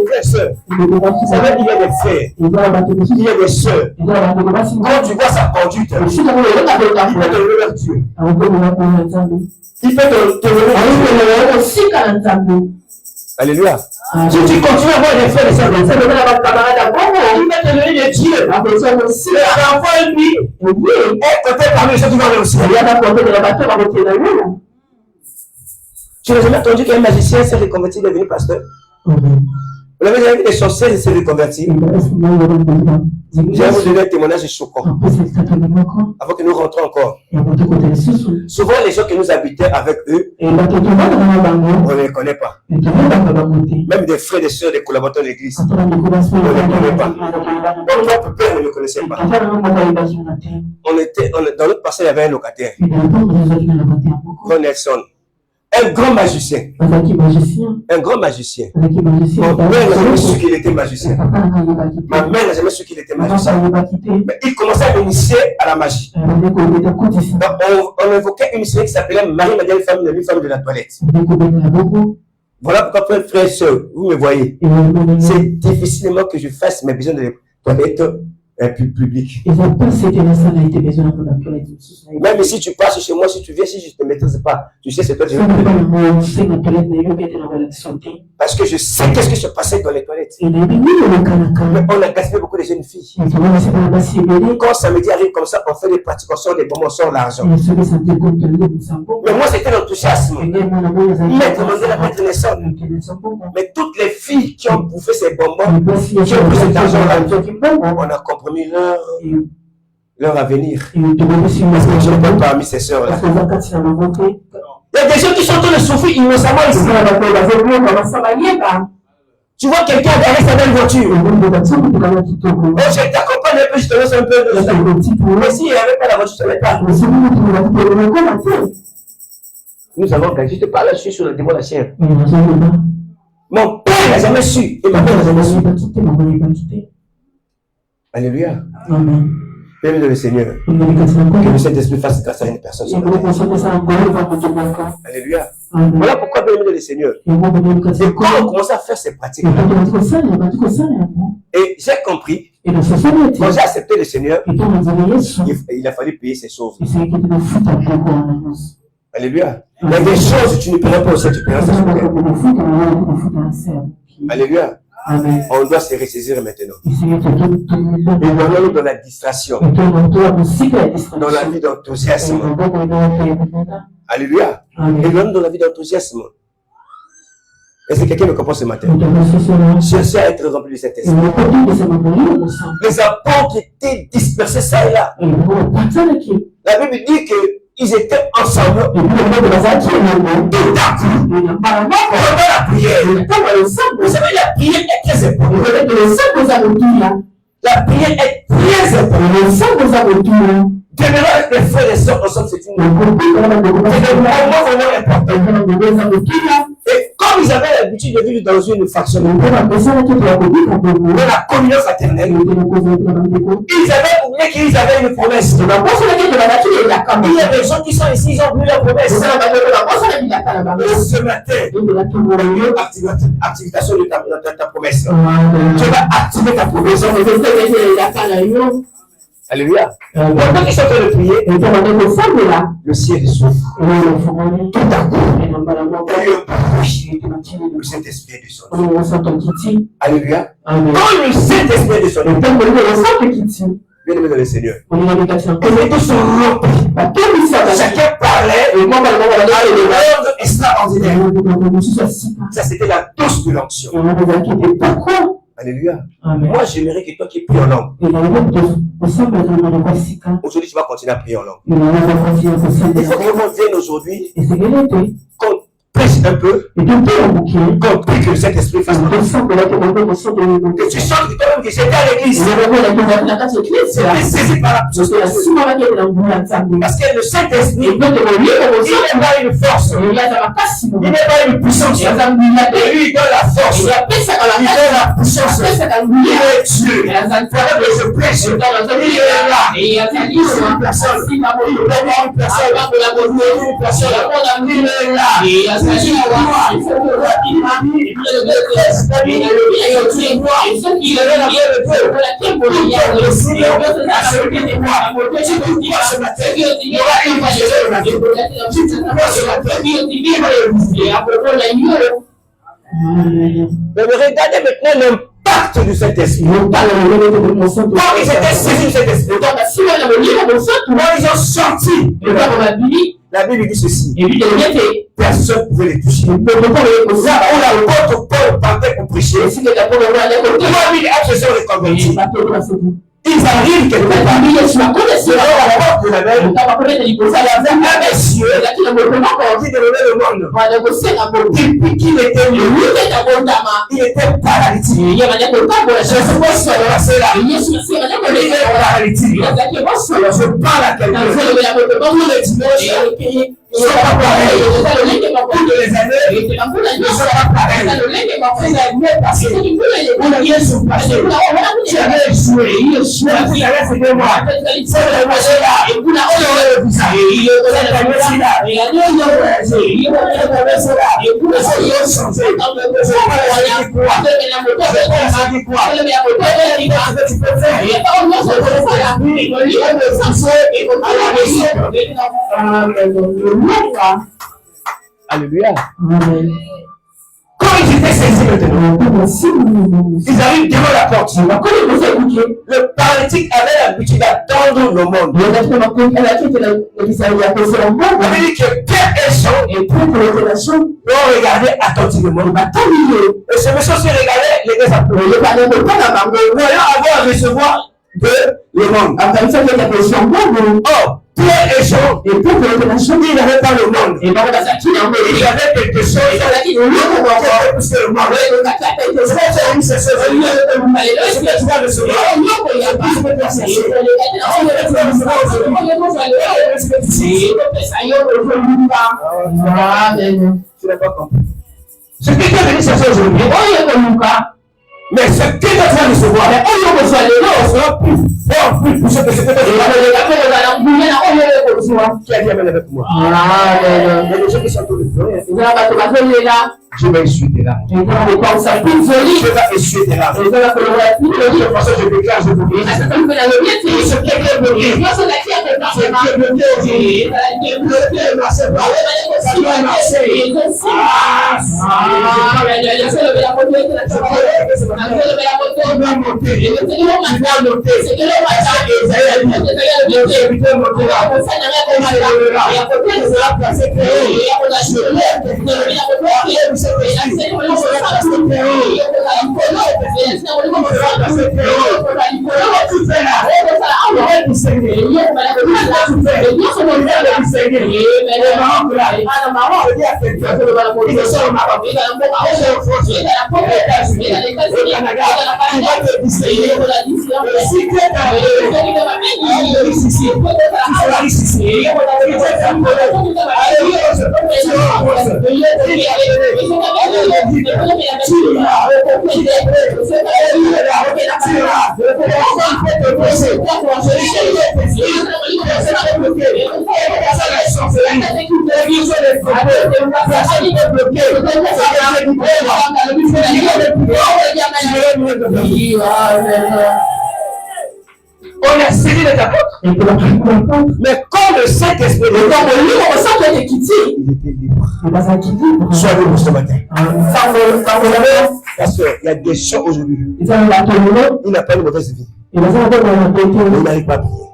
Frères et sœurs, vous savez, il y a des frères, il y a des sœurs. Quand tu vois sa conduite, il peut te lever vers Dieu. Il peut te lever vers Dieu. Alléluia. Si tu continues à voir les frères et sœurs, il va te donner de Dieu. Mais envoie lui. Et peut-être parmi les gens qui vont aller au ciel. Tu n'as jamais entendu qu'un magicien s'est reconverti et est devenu pasteur? Vous avez déjà vu des sorcières s'est reconverti? Je vais vous donner un témoignage choquant. Avant que nous rentrons encore. Souvent, les gens que nous habitaient avec eux, on ne les connaît pas. Même des frères, des sœurs, des collaborateurs de l'église, on ne les connaît pas. Mon propre père ne le connaissait pas. Dans notre passé, il y avait un locataire. Frère Nelson. Un grand magicien. Un grand magicien. Mon père n'a jamais su qu'il était magicien. Ma mère n'a jamais su qu'il était magicien. Mais il commençait à m'initier à la magie. Donc, on évoquait une mystique qui s'appelait Marie-Madeleine, femme de la toilette. Voilà pourquoi, frères et sœurs, vous me voyez. C'est difficilement que je fasse mes besoins de toilette public. Même si tu passes chez moi, si tu viens, si je ne te maîtrise pas, tu sais c'est toi qui veux. Parce que je sais qu'est-ce qui se passait dans les toilettes. Mais on a gaspillé beaucoup de jeunes filles. Quand samedi arrive comme ça, on fait des pratiques, on sort des bonbons, on sort l'argent. Mais moi, c'était l'enthousiasme. Mais toutes les filles qui ont bouffé ces bonbons, qui ont pris cet argent-là, on a compromis leur avenir. Parce que je ne peux pas parmi ces sœurs-là. Il y a des gens qui sont en train de souffrir innocemment ici. Tu vois quelqu'un derrière sa belle voiture. Oh, je t'accompagne un peu, je te laisse un peu de ça. Mais s'il n'y avait pas la voiture, je ne savais pas. Nous avons gagné. Je te parle, je suis sur le démon de la chair. Mon père n'a jamais su. Et ma mère n'a jamais su. Alléluia. Amen. Bien-aimé le Seigneur. Que le Saint-Esprit fasse grâce à une personne. Alléluia. Voilà pourquoi, bien-aimé le Seigneur. Et quand on commence à faire ces pratiques, et j'ai compris, quand j'ai accepté le Seigneur, il a fallu payer ses choses. Alléluia. Il y a des choses que tu ne paieras pas au Seigneur, tu paieras ses choses. Alléluia. Amen. On doit se ressaisir maintenant. Et maintenant, dans la distraction, dans la vie d'enthousiasme. Alléluia. Et même dans la vie d'enthousiasme. Est-ce que quelqu'un me comprend ce matin? Cherchez à être rempli de cet esprit. Les apôtres étaient dispersés ça et là. La Bible dit qu'ils étaient ensemble. Tout à coup, pendant la prière. Vous savez, la prière est très importante. La prière est très importante. Demeurer avec les frères et sœurs ensemble, c'est un moment vraiment important. Et comme ils avaient l'habitude de vivre dans une faction, dans la communion fraternelle, ils avaient oublié qu'ils avaient une promesse. Il y a des gens qui sont ici, ils ont oublié la promesse. Ce matin, activation de ta promesse. Tu vas activer ta promesse. Alléluia. Pendant qu'ils sont en train de prier, le ciel s'ouvre. Tout à coup, le Saint-Esprit est descendu. Alléluia. Quand le Saint-Esprit est descendu, bien-aimé dans le Seigneur, les deux sont remplis. Chacun parlait à l'ordre extraordinaire. Ça, c'était la dose de l'onction. Alléluia. Amen. Moi, j'aimerais que toi qui pries en langue. Aujourd'hui, tu vas continuer à prier en langue. Il faut que l'on vienne aujourd'hui, qu'on prêche un peu, qu'on prie que cet esprit fasse. Que tu sens que toi-même que j'étais à l'église. C'était saisi par la puissance. Parce que le Saint-Esprit, il n'est pas une force. Il n'est pas une puissance. Et lui, il donne la force. Il donne la puissance. Il est Dieu. Voilà que je prêche. Il est là. Il est une personne. Il est une personne. Il est là. Il mais regardez maintenant l'impact du Saint-Esprit. Quand ils étaient saisis du Saint-Esprit, quand ils ont sorti, la Bible dit ceci. Personne ne pouvait les toucher. Là où l'apôtre Paul partait pour prêcher, 3000 êtres se sont reconvertis. Ils arrivent quelque part. C'est là où la porte de la mer. Il y avait un monsieur qui devenait le monde. Depuis qu'il était né, il était paralytique. Je ne sais pas si on est passé là. Il est paralytique. Alors je parle à quelqu'un. Tous les dimanches, ne sont pas pareils. Toutes les années ne sont pas pareilles. Parce que on n'a rien sur le passé. Tu avais échoué. Vous avez fait 2 mois. C'est le passé là. Vous n'avez pas vu ça. Cette année-ci là. Vous avez changé. C'est pas la vie quoi. C'est pas la vie quoi. Tu peux faire. Alléluia. Quand ils étaient saisis maintenant, ils arrivent devant la porte. Le paralytique avait l'habitude d'attendre le monde. On avait dit que Pierre et Jean l'ont regardé attentivement. Et ce monsieur se regardait, les gars s'applaudissaient. Voyons avoir à recevoir de le monde. Oh, Pierre et Jean, ils n'avaient pas le monde. Il y avait quelque chose. Il y avait le monde. C'est ce que tu vas recevoir. Tu n'as pas compris. Ce que tu es venu chercher aujourd'hui, mais ce que tu vas recevoir, sera plus fort, plus puissant que ce que tu as qui a dit amen avec moi. Mais les gens qui sont tous les deux, je vais essuyer tes larmes. Je vais essuyer tes larmes. De toute façon, je déclare, je vous dis. Ce qui est bloqué, ce qui est bloqué, marcher pas. Ça doit marcher. On a saisi les apôtres. Mais quand le Saint-Esprit il était libre. Soyez-vous ce matin. Parce qu'il y a des gens aujourd'hui. Ils n'ont pas une mauvaise vie. Ils n'arrivent pas à prier.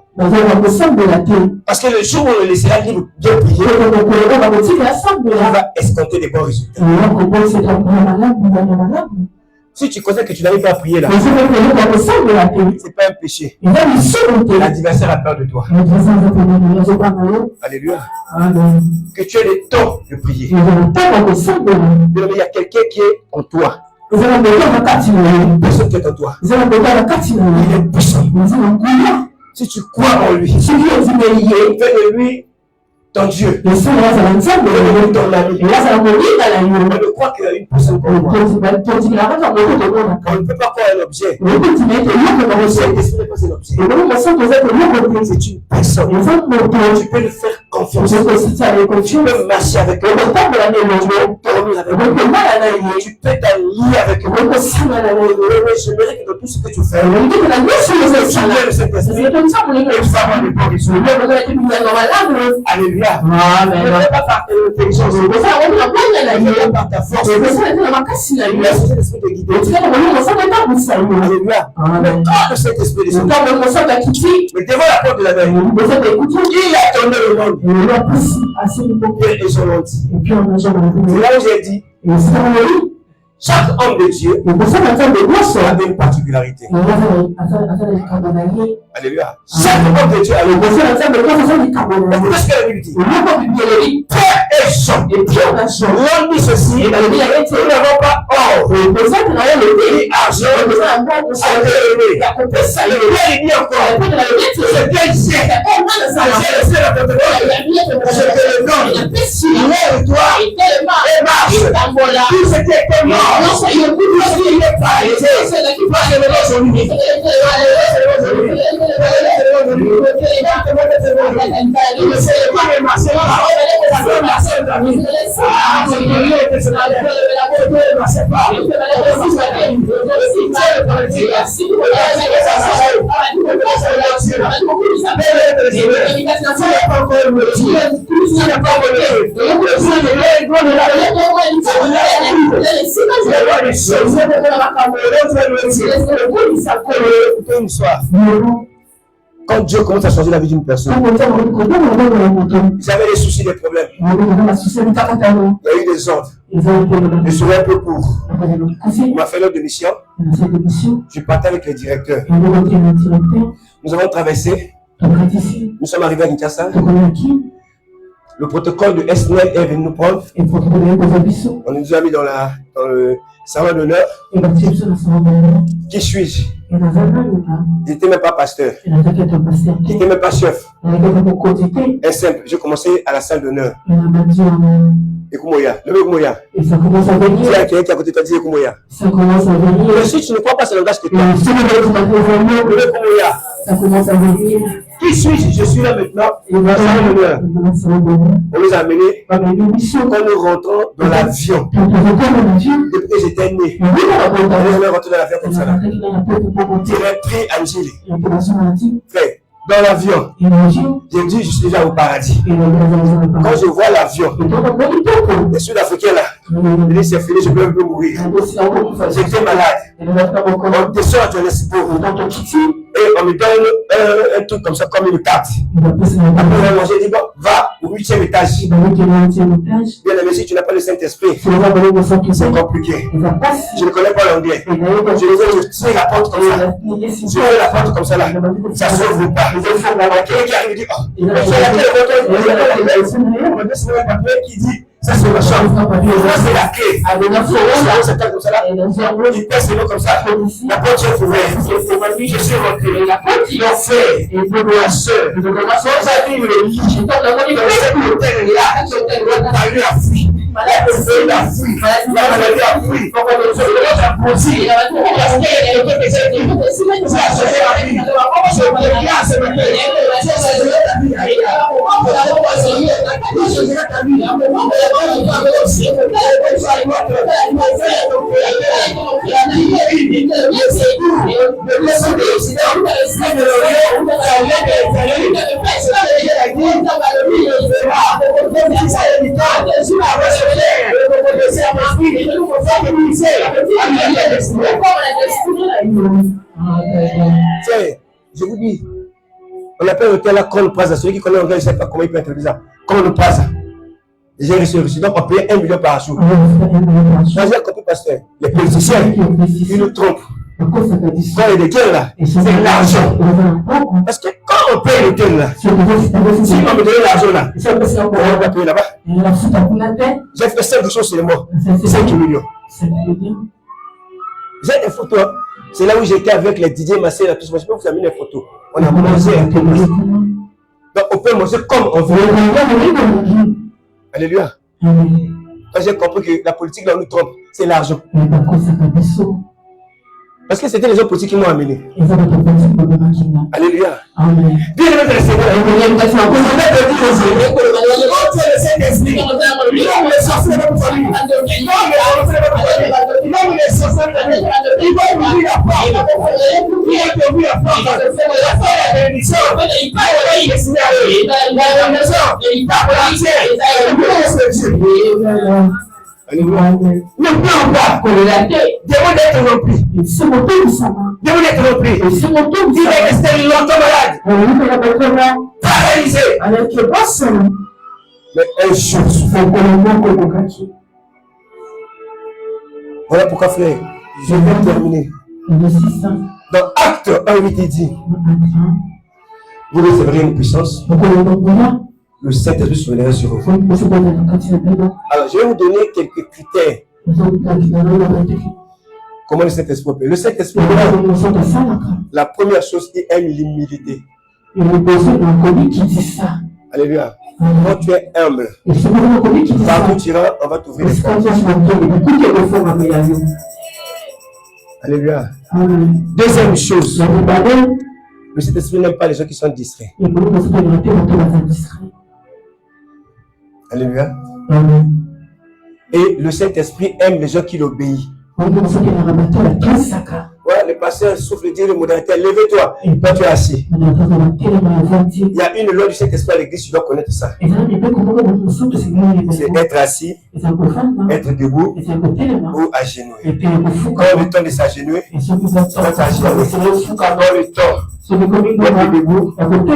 Parce que le jour où on le laissera libre de prier, on va escompter des bons résultats. Si tu connais que tu n'arrives pas à prier là, c'est pas un péché. L'adversaire a peur de toi. Alléluia. Que tu aies le temps de prier. Il y a quelqu'un qui est en toi. Personne qui est en toi. Il est puissant. Si tu crois en lui, fais de lui ton Dieu. Fais de lui ton ami. On ne croit qu'il y a une personne comme moi. On ne peut pas croire un objet. C'est pas un objet. C'est une personne. Tu peux lui faire confiance. Tu peux marcher avec lui. Tu peux dormir avec lui. Tu peux t'allier avec lui. J'aimerais que dans tout ce que tu fais, tu le Saint-Esprit et tu vas avoir des bons résultats. Alléluia. Ne fais pas par l'intelligence. Ne fais pas par ta force. Mais le Saint-Esprit te guide. Alléluia. Mais quand le Saint-Esprit descend, mais devant la porte de la mer, il a tourné le monde. Et je l'ai dit. C'est là où j'ai dit. Chaque homme de Dieu avait une particularité. Alléluia. Chaque homme de Dieu avait une particularité. Qu'est-ce que la Bible dit? Pierre et Jean l'ont dit ceci. Nous n'avons pas or et argent. Pierre il dit encore. C'est quel ciel? Je te le donne. Lève-toi et marche. Tout ce qui était mort, tout ce qui est paralysé, va se lever aujourd'hui. Une soir, quand Dieu commence à changer la vie d'une personne, j'avais des soucis, des problèmes. Il y a eu des ordres. Je serai un peu court. Il m'a fait l'ordre de mission. Je partais avec les directeurs. Nous avons traversé. Nous sommes arrivés à Kinshasa. Le protocole de SNL est venu nous prendre. On nous a mis dans le salon d'honneur. Qui suis-je? Il n'était même pas pasteur. Il n'était même pas chef. Un simple. Je commençais à la salle d'honneur. Ekumoya. Le Ekumoya. Et ça commence à venir. Il y a quelqu'un qui est à côté de toi, dit Ekumoya. Ça commence à venir. Mais si tu ne crois pas ce langage que tu as, Le Ekumoya. ça commence à venir. Qui suis-je? Je suis là maintenant. Et voilà, On nous a amenés quand nous rentrons dans l'avion. Depuis que j'étais né, on est rentré dans l'avion comme ça. Pris à Angile. Frère, dans l'avion, j'ai dit, je suis déjà au paradis. Quand je vois l'avion, les Sud-Africains là, ils disent c'est fini, je peux plus mourir. J'étais malade. On descend à Johannesburg. Et on me donne un truc comme ça, comme une carte. Après, j'ai dit, bon, va au 8e étage. Bien aimé, si tu n'as pas le Saint-Esprit, c'est compliqué. Je ne connais pas l'anglais. Je tire la porte comme ça. Je fais la porte comme ça là. Ça ne s'ouvre pas. Quelqu'un qui arrive et dit, oh, qui dit, ça c'est ma chambre. C'est la clé. Comme ça là. Il pèse les mots comme ça. La porte est ouverte. Je suis rentré. La porte ils ont fait. Ma soeur. Sans avis, le lit. Je t'en demande de cet hôtel là. Cet hôtel là. T'as eu la fuite. La maladie a fui. La maladie a fui. On va nous faire la poésie. Parce qu'il y a des gens qui ont fait ça. C'est la vie. C'est la je vous dis, on appelle l'hôtel là Crown Plaza. Celui qui connaît l'anglais, je ne sais pas comment il peut introduire ça. Crown Plaza. J'ai reçu. Donc on paye 1 million par jour. J'ai compris, pasteur. Les politiciens, ils nous trompent. Quand il y a des guerres là, c'est l'argent. Parce que quand on paye l'hôtel là, si on me donne l'argent là, on va payer là-bas. J'ai fait 5 choses sur les morts. 5 millions. J'ai des photos. C'est là où j'étais avec les Didier Massé, là, tout ça. Je peux vous amener les photos. On a mangé un peu. Donc on peut manger comme on veut. Alléluia. Quand j'ai compris que la politique là on nous trompe, c'est l'argent. Parce que c'était les hommes politiques qui m'ont amené. Alléluia. Bien aimé le Seigneur. Ne pleure pas. Demande d'être rempli. Demande d'être rempli. Il est resté longtemps malade. Paralysé. Mais un jour, voilà pourquoi, frère, je vais terminer. Dans Acte 1, 8, il dit, vous recevrez une puissance. Le Saint-Esprit se relève sur vous. Alors, je vais vous donner quelques critères. Comment le Saint-Esprit opère? Le Saint-Esprit, la première chose, il aime l'humilité. Alléluia. Quand tu es humble, partout tu iras, on va t'ouvrir les portes. Alléluia. Deuxième chose, le Saint-Esprit n'aime pas les gens qui sont distraits. Alléluia. Et le Saint-Esprit aime les gens qui l'obéissent. Ouais, le pasteur souffle, dit le modérateur, levez-toi. Toi, tu es assis. Il y a une loi du Saint-Esprit à l'église, tu dois connaître ça. C'est être assis, être debout ou à genoux. Quand le temps de s'agenouiller, quand le temps d'être debout, tu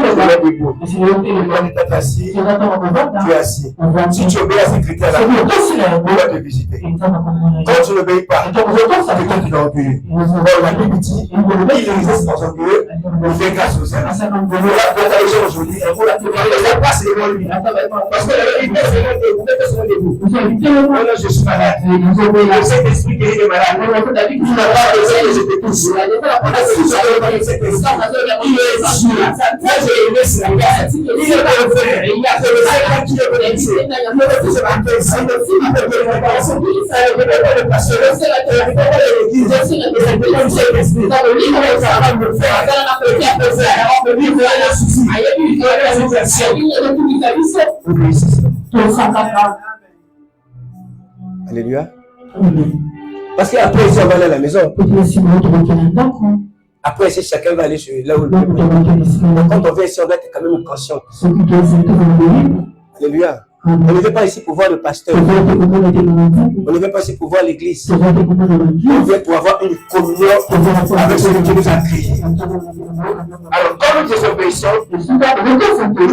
es assis, tu es assis. Si tu obéis à ces critères-là, on va te visiter. Quand tu n'obéis pas, c'est toi qui dois obéir. La Bible dit, il résiste aux orgueilleux, il fait grâce aux saints. Voilà les gens aujourd'hui, il passe devant lui. Parce que il met souvent debout. Maintenant, je suis malade. Le Saint-Esprit guérit les malades. Tu n'as pas besoin de jeter tous. Il est sûr. Moi, j'ai aimé ce gars. Il est perfect. Il a fait le 50 km. Alléluia. Parce qu'après, on va aller à la maison. Après, ici, chacun va aller là où il veut. Quand on vient ici, on doit être quand même conscient. Alléluia. On ne vient pas ici pour voir le pasteur. On ne vient pas ici pour voir l'église. On vient pour avoir une communion avec celui qui nous a créés. Alors, comme nous désobéissons, nous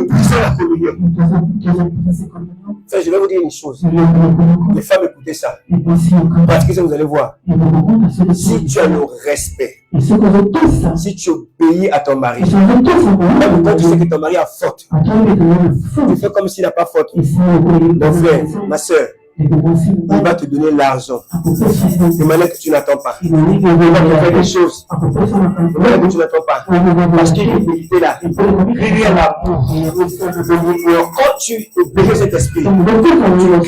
brisons la communion. Enfin, je vais vous dire une chose. Les femmes, écoutez ça. Parce que vous allez voir. Si tu as le respect, si tu obéis à ton mari, même quand tu sais que ton mari a faute, tu fais comme s'il n'a pas faute. Mon frère, ma soeur, il va te donner l'argent de manière que tu n'attends pas. Il va te faire des choses de manière que tu n'attends pas. Parce qu'il est là. Il y a l'amour. Quand tu obéis cet esprit, tu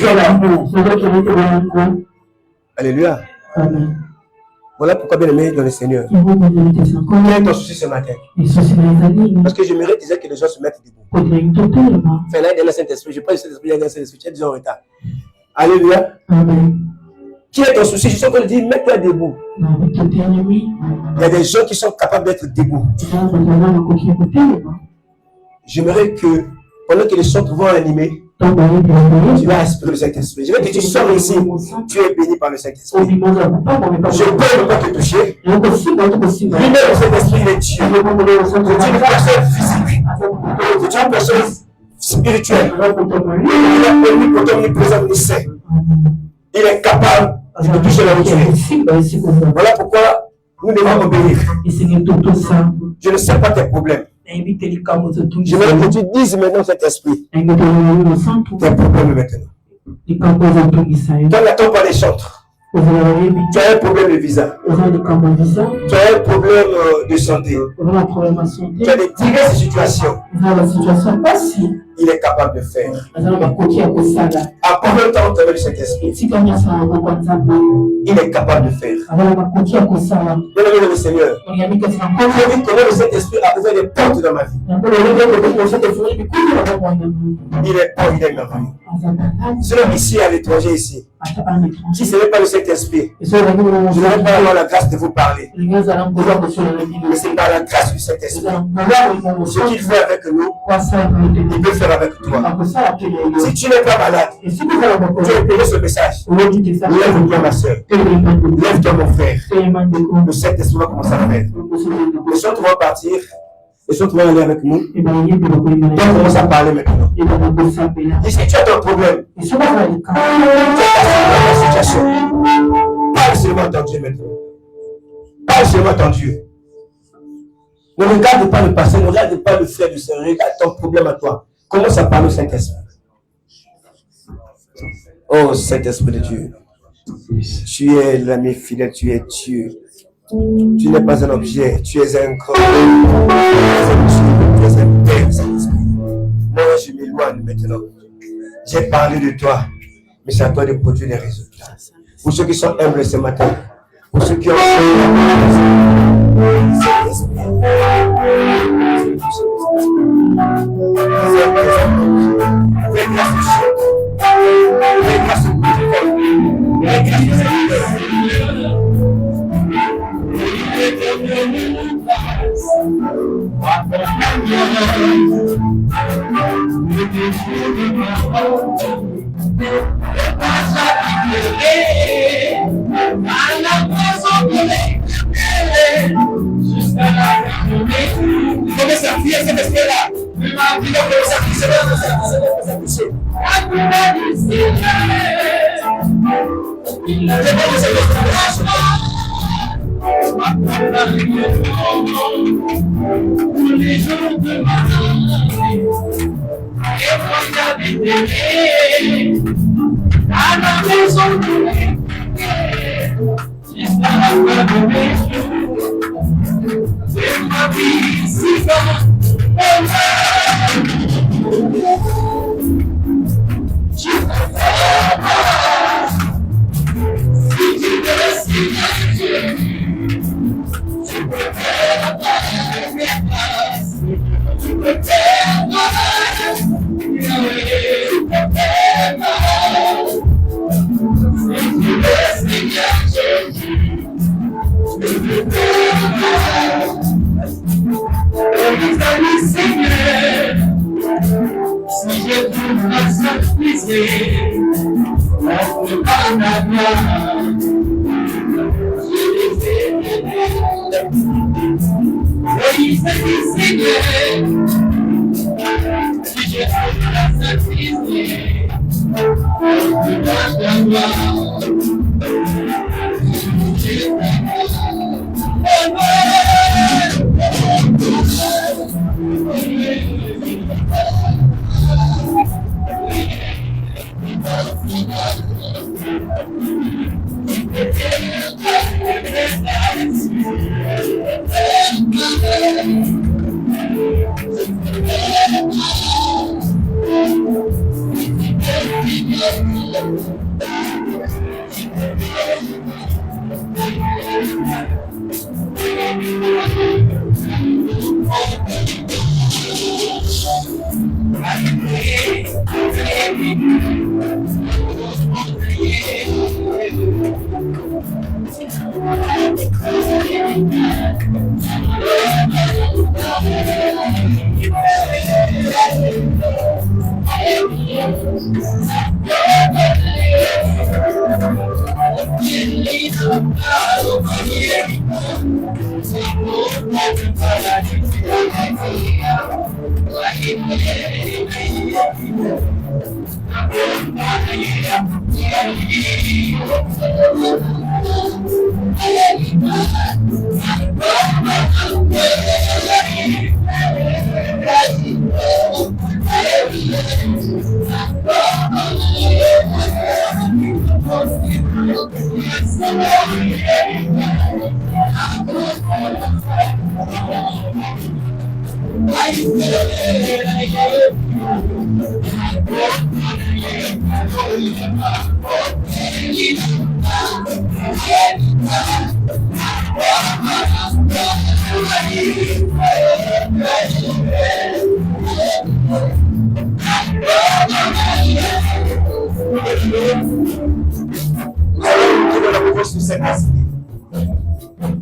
crées l'amour. Alléluia. Voilà pourquoi, bien aimé dans le Seigneur. Quel est ton souci ce matin? Parce que j'aimerais dire que les gens se mettent debout. Enfin, là, il y a le Saint-Esprit. Je parle du Saint-Esprit, il y a le Saint-Esprit. Tu es déjà en retard. Alléluia. Qui est ton souci? Je suis en train de dire, mets-toi debout. Il y a des gens qui sont capables d'être debout. J'aimerais que, pendant que les chants vont animer, tu vas aspirer le Saint-Esprit. Je veux que tu sors ici. Tu es béni par le Saint-Esprit. Je peux ne pas te toucher. Le Saint-Esprit, il est Dieu. C'est une personne physique. C'est une personne spirituelle. Il est omniprésent, omniscient. Il est capable de toucher la routine. Voilà pourquoi nous devons obéir. Je ne sais pas tes problèmes. Je veux que tu dises maintenant cet esprit. Tes problèmes maintenant. Tu n'attends pas les chantres. Tu as un problème de visa. Tu as un problème de santé. Tu as des diverses situations. Il est capable de faire. À combien de temps tu as le Saint-Esprit? Il est capable de faire. Bien-aimé le Seigneur, j'ai vu comment le Saint-Esprit a ouvert des portes dans ma vie. Il est bon, il est merveilleux. Sinon, ici, à l'étranger, ici, si ce n'est pas le Saint-Esprit, je n'aurais pas avoir la grâce de vous parler. Mais c'est par la grâce du Saint-Esprit. Ce qu'il fait avec nous, il peut faire avec toi. Si tu n'es pas malade, tu as payé ce message. Lève-toi, ma soeur. Lève-toi, mon frère. Le Saint-Esprit va commencer à faire. Les autres vont partir. Les autres vont aller avec nous. Donc, on commence à parler maintenant. Et si tu as ton problème, tu as ta situation. Parle seulement ton Dieu maintenant. Parle seulement ton Dieu. Ne regarde pas le passé, ne regarde pas le frère du Seigneur, regarde ton problème à toi. Commence à parler au Saint-Esprit. Oh Saint-Esprit de Dieu, tu es l'ami fidèle, tu es Dieu. Tu n'es pas un objet, tu es un corps. Tu es un Père, Saint-Esprit. Moi, je m'éloigne maintenant. J'ai parlé de toi, mais c'est à toi de produire les résultats. Pour ceux qui sont humbles ce matin, pour ceux qui ont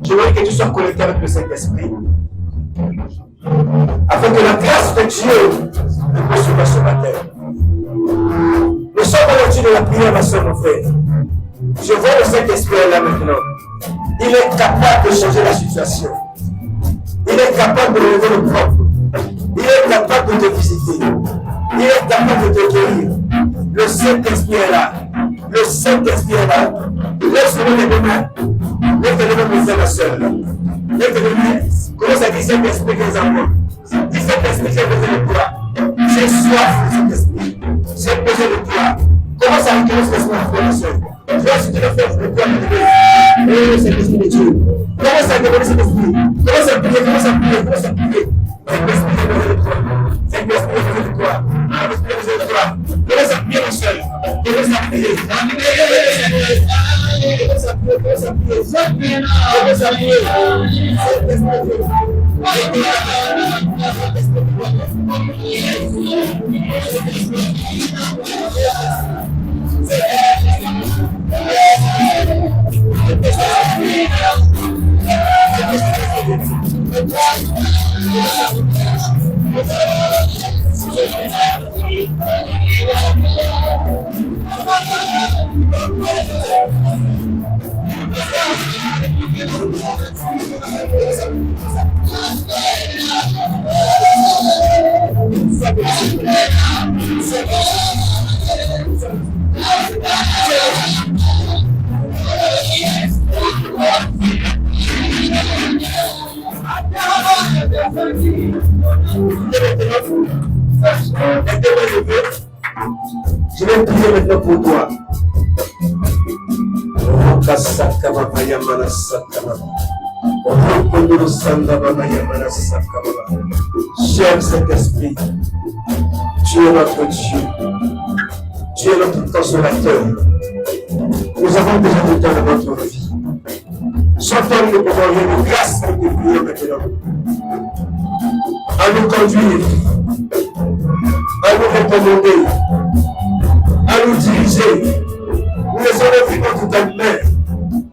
Je voudrais que tu sois connecté avec le Saint-Esprit. Afin que la grâce de Dieu te poursuive ce matin. Nous sommes à l'outil de la prière, ma soeur, mon frère. Je vois le Saint-Esprit là maintenant. Il est capable de changer la situation. Il est capable de lever le propre. Il est capable de te visiter. Il est capable de te guérir. Le Saint-Esprit est là. Le Saint-Esprit est là. Laisse-moi les deux mains. Lève les mains, mon frère, ma soeur. Lève les mains. Commence à dire Saint-Esprit, les enfants. Dis Saint-Esprit, j'ai besoin de toi. J'ai soif de Saint-Esprit. J'ai besoin de toi. Commence à reconnaître ce soir, frère, ma soeur. Toi, si tu le fais, pour toi, et Saint-Esprit de Dieu. Commence à demander cet esprit. Commence à prier, commence à prier, commence à prier. Saint-Esprit, j'ai besoin de toi. Saint-Esprit, j'ai besoin de toi. Saint-Esprit, j'ai besoin de toi. Je vais prier maintenant pour toi. Cher Saint-Esprit, tu es notre Dieu. Tu es notre consolateur. Nous avons besoin de toi dans notre vie. Chantons-nous pour avoir une grâce à te prier maintenant. À nous conduire, à nous recommander, à nous diriger. Nous les avons vus dans toute ta main.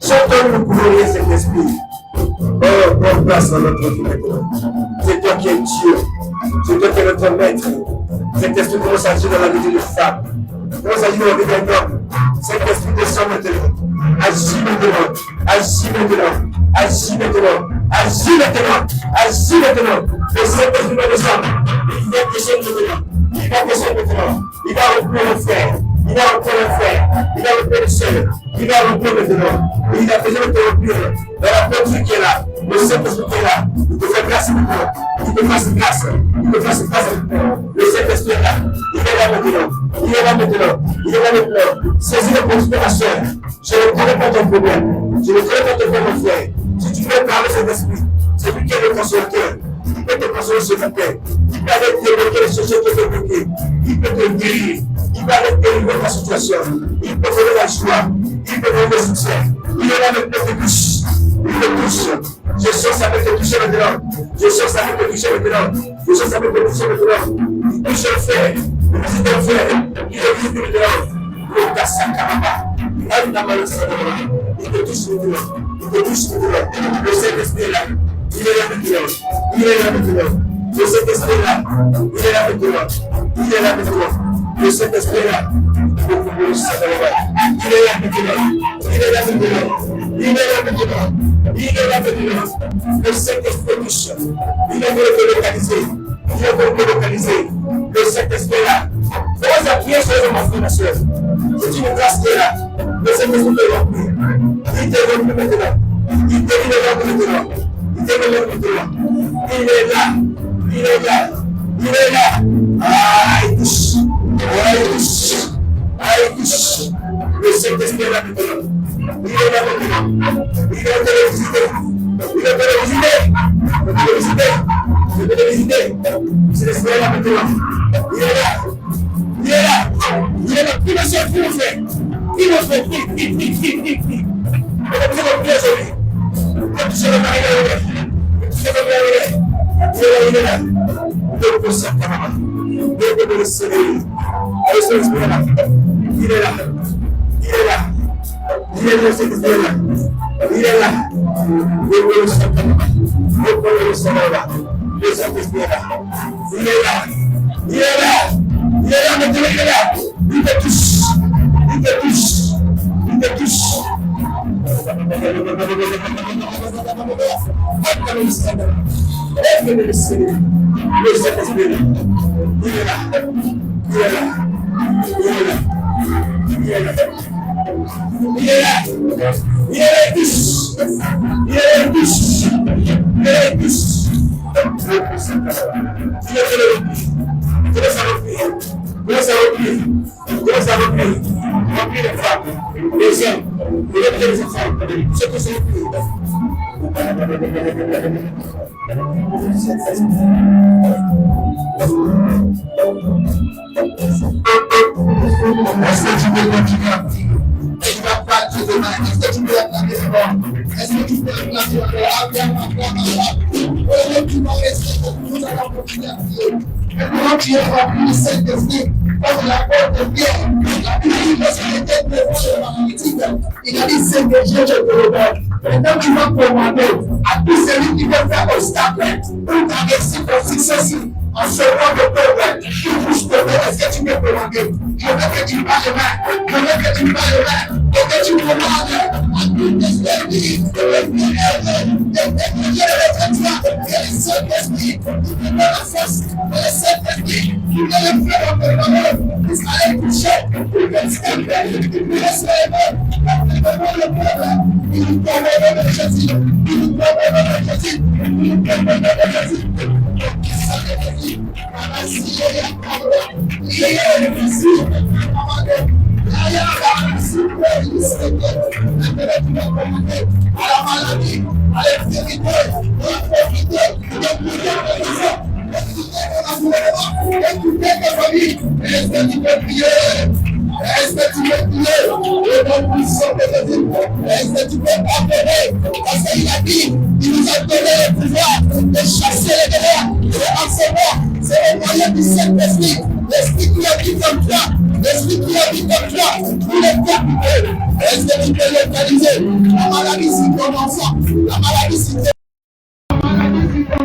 Chantons-nous pour glorifier cet esprit. Oh, prends place dans notre vie maintenant. C'est toi qui es Dieu. C'est toi qui es notre maître. Cet esprit commence à agir dans la vie d'une femme. Commence à agir dans la vie d'un homme. Cet esprit descend maintenant. Agis maintenant. Agis maintenant. Agis maintenant. Agis maintenant. Agis maintenant. Le Saint-Esprit va descendre. Il va descendre maintenant. Il va descendre maintenant. Il va reprendre le frère. Il va reprendre le frère. Il va reprendre le seul. Il va reprendre maintenant. Il a besoin de te reprendre. Dans la porte qui est là. Le Saint-Esprit qui est là. Il te fait grâce maintenant. Il te fasse grâce. Il te fasse grâce maintenant. Le Saint-Esprit est là. Il est là maintenant. Il est là maintenant. Il est là maintenant. Saisis-le pour ta soeur. Je ne connais pas ton problème. Je ne connais pas ton problème, mon frère. Si tu veux parler cet esprit, c'est lui qui est le consolateur. Il peut te consoler ce matin. Il peut aller débloquer les choses qui sont bloquées. Il peut te guérir. Il va aller délivrer ta situation. Il peut donner la joie. Il peut donner le succès. Il est là maintenant te touche. Il te touche. Je sens ça va te toucher maintenant. Je sens ça va te toucher maintenant. Je sens ça va te toucher maintenant. Il touche le frère. Il visite le frère. Il te visite maintenant. Le Kassakaraba. Il te touche maintenant. Il te touche maintenant. Le Saint-Esprit est là. Il est là maintenant. Il est là maintenant. Le Saint-Esprit est là. Il est là maintenant. Il est là maintenant. Le Saint-Esprit est là. Il est là maintenant. Il est là maintenant. Il est là maintenant. Il est là maintenant. Le Saint-Esprit touche. Il est venu te localiser. Il est venu te localiser. Le Saint-Esprit est là. Faut appuyer sur les enfants, ma soeur. C'est une grâce qui est là. Le Saint-Esprit est rempli. Il est venu maintenant. Il est venu maintenant. Il est venu maintenant. Il est là. Il est là. Il est là. Ah, il touche. Ah, il touche. Ah, il touche. Le Saint-Esprit est là maintenant. Il est là maintenant. Il est là te visiter. Il est là te visiter. Il est là te visiter. Il est là te visiter. C'est l'Esprit est là maintenant. Il est là. Il est là. Il est là. Il me fait. Il me fait. Il me fait. Il a besoin de prier sur lui. Il a touché le mari de l'oreille. Il a touché le mari de l'oreille. Il est là. Il est là. Il est là. Il est là. Il est là. Il est là, cet esprit est là. Il est là. Le Saint-Esprit est là. Il est là. Il est là. Il est là, maintenant il est là. Il te touche. Il te touche. Il te touche. Le Saint-Esprit est là. Il est là. Il est là. Il est là. Il est là. Il est là. Il est là, il touche. Il est là, il touche. Il est là, il touche. Il est là. Commence à replier. Commence à replier. Commence à replier. Replier les femmes, les hommes, les femmes. Ce que c'est replier. Est-ce que tu peux continuer à prier? Tu vas pas te demander. Est-ce que tu peux acclamer fort? Est-ce que tu peux acclamer fort? Et quand tu es rempli du Saint-Esprit, comme l'apôtre Pierre, la Bible, lorsqu'il était devant le paralytique, il a dit Seigneur, je te le donne. Maintenant, tu vas commander à tout celui qui veut faire obstacle pour ta réussite aussi ceci. En ce moment de peuple, qui bouge de main, est-ce que tu peux commander? Je veux que tu parles main, je veux que tu parles main, et que tu commandes à tout esprit de le Saint-Esprit, qui te donne la force, le Saint-Esprit, qui te le fait dans tes mains, qui sera les toucher, qui te s'élever, qui te laisse lever, devant le peuple, qui nous tombe au nom de Jésus, qui nous tombe au nom de Jésus, qui nous tombe au nom de Jésus. À la maladie, à l'infirmité, à la pauvreté, écoutez ta famille, est-ce que tu peux prier? Est-ce que tu peux prier? Le nom puissant de Jésus, est-ce que tu peux appeler? Parce qu'il a dit, il nous a donné le pouvoir de chasser les démons, de recevoir. C'est le moyen du Saint-Esprit, l'Esprit qui habite en toi, l'Esprit qui habite en toi, pour les capter. Est-ce que tu peux localiser? La maladie, c'est ton enfant, la maladie, c'est ton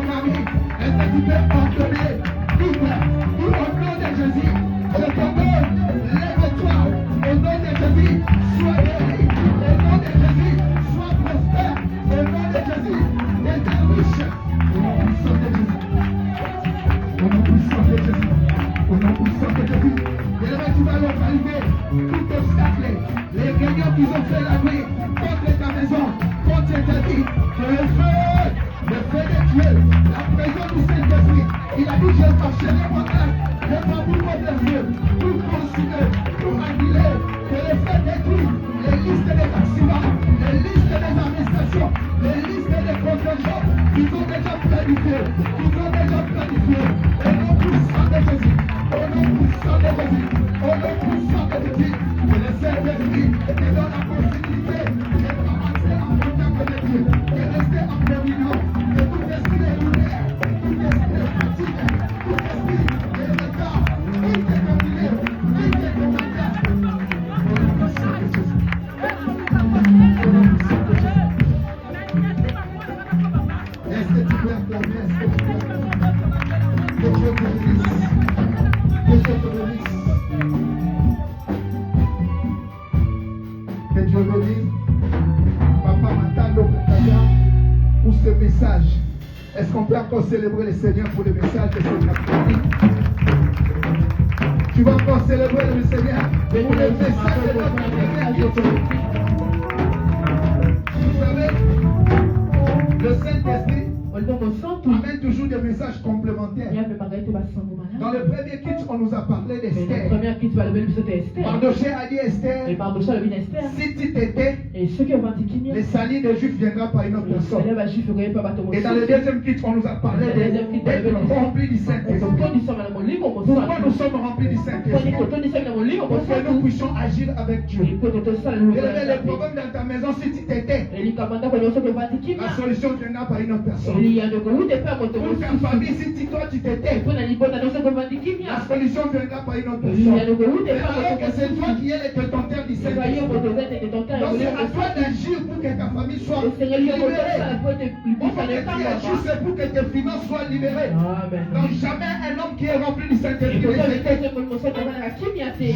mari. Est-ce que tu peux ordonner? Tout au nom de Jésus, je te donne, lève-toi, au nom de Jésus, sois guéri, au nom de Jésus, sois prospère, au nom de Jésus, deviens riche, au nom puissant de Jésus. Au nom puissant de Jésus, au nom puissant de Jésus, et là tu vas localiser tout obstacle, les gagnants qui ont fait la nuit contre ta maison, contre ta vie, que le feu de Dieu, la présence du Saint-Esprit, il a dit je marcherai moi-même, je m'avoue comme le feu, pour consumer, pour annuler, que le feu détruit les listes des accidents, les listes des arrestations, les listes des contingents qui sont déjà planifiés, au nom puissant de Jésus, au nom puissant de Jésus, au nom puissant de Jésus, que le Saint-Esprit te donne la possibilité de commencer en contact avec Dieu, de rester en communion, de tout esprit de lumière, tout esprit de fatigue, tout esprit de retard, tout est combiné, tout est commandé, au nom puissant de Jésus. Est-ce que tu peux acclamer? Est-ce que tu peux acclamer? Que Dieu te bénisse. Que Dieu te bénisse. Que Dieu bénisse. Papa Matando Kataya pour ce message. Est-ce qu'on peut encore célébrer le Seigneur pour le message de cet après-midi? Tu vas encore célébrer le Seigneur pour le message de notre après-midi. Vous savez, le Saint-Esprit amène toujours des messages complémentaires. Dans le premier kit, on nous a parlé d'Esther. Mardochée a dit Esther, si tu t'étais, les salis des Juifs viendra par une autre personne. Et dans le deuxième kit, on nous a parlé d'être remplis du Saint-Esprit. Pourquoi nous sommes remplis du Saint-Esprit? Pour que nous puissions agir avec Dieu. Et le problème dans ta maison, si tu t'étais, la solution viendra par une autre personne. Pour ta famille, si toi tu t'étais, la solution viendra par une autre personne. Alors que c'est toi qui es le détenteur du Saint-Esprit. Donc c'est à toi d'agir pour que ta famille soit libérée. Pour que tu agisses pour que tes finances soient libérées. Donc jamais un homme qui est rempli du Saint-Esprit.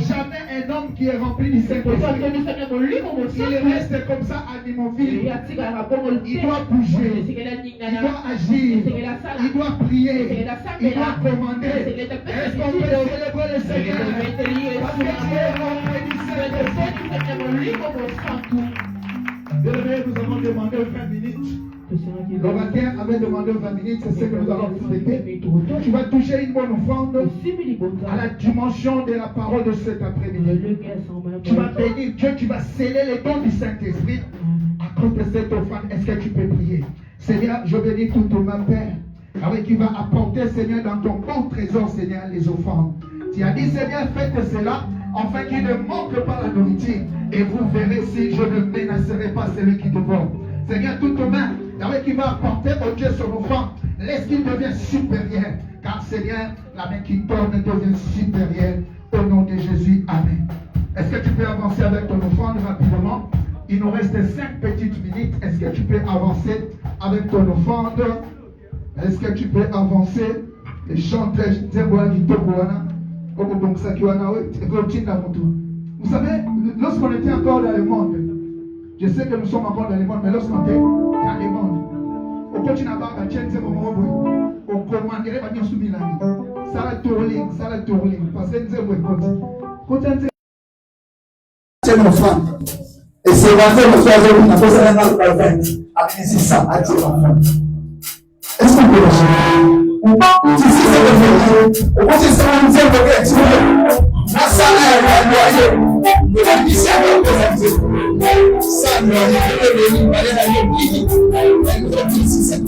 Jamais un homme qui est rempli du Saint-Esprit. Il reste comme ça animoville. Il doit bouger. Il doit agir. Il doit prier. Il doit commander. Est-ce qu'on peut célébrer le Seigneur? Parce que tu es rempli du Saint-Esprit. Nous avons demandé 20 minutes. L'orateur avait demandé 20 minutes, c'est ce que nous allons fêter. Tu vas toucher une bonne offrande à la dimension de la parole de cet après-midi. Tu vas bénir Dieu, tu vas sceller les dons du Saint-Esprit à cause de cette offrande. Est-ce que tu peux prier? Seigneur, je bénis tout ton Père, avec qui va apporter, Seigneur, dans ton bon trésor, Seigneur, les offrandes. Tu as dit, Seigneur, faites cela, afin qu'il ne manque pas la nourriture. Et vous verrez si je ne menacerai pas celui qui dévore. Seigneur, toute main, avec qui va apporter au Dieu son offrande, laisse qu'il devienne supérieur. Car Seigneur, la main qui tourne devient supérieure. Au nom de Jésus, Amen. Est-ce que tu peux avancer avec ton offrande rapidement? Il nous reste 5 petites minutes. Est-ce que tu peux avancer avec ton offrande? Est-ce que tu peux avancer et chanter? Vous savez, lorsqu'on était encore dans le monde, je sais que nous sommes encore dans le monde, mais lorsqu'on était dans le monde, on continue à avoir un chance, on commanderait à nous subir la vie. Ça la tourling, parce que nous avons c'est mon frère. Et c'est vrai, mon frère, je vous appelle ça dans le parfait. Après, c'est ça, à tes enfants. Est-ce qu'on peut le faire? Si c'est le fait, on peut se faire un petit peu de question. La salle est noyée. Le policier a présenté. Ça, nous avons fait le palais à l'Église. Elle nous a dit si c'est un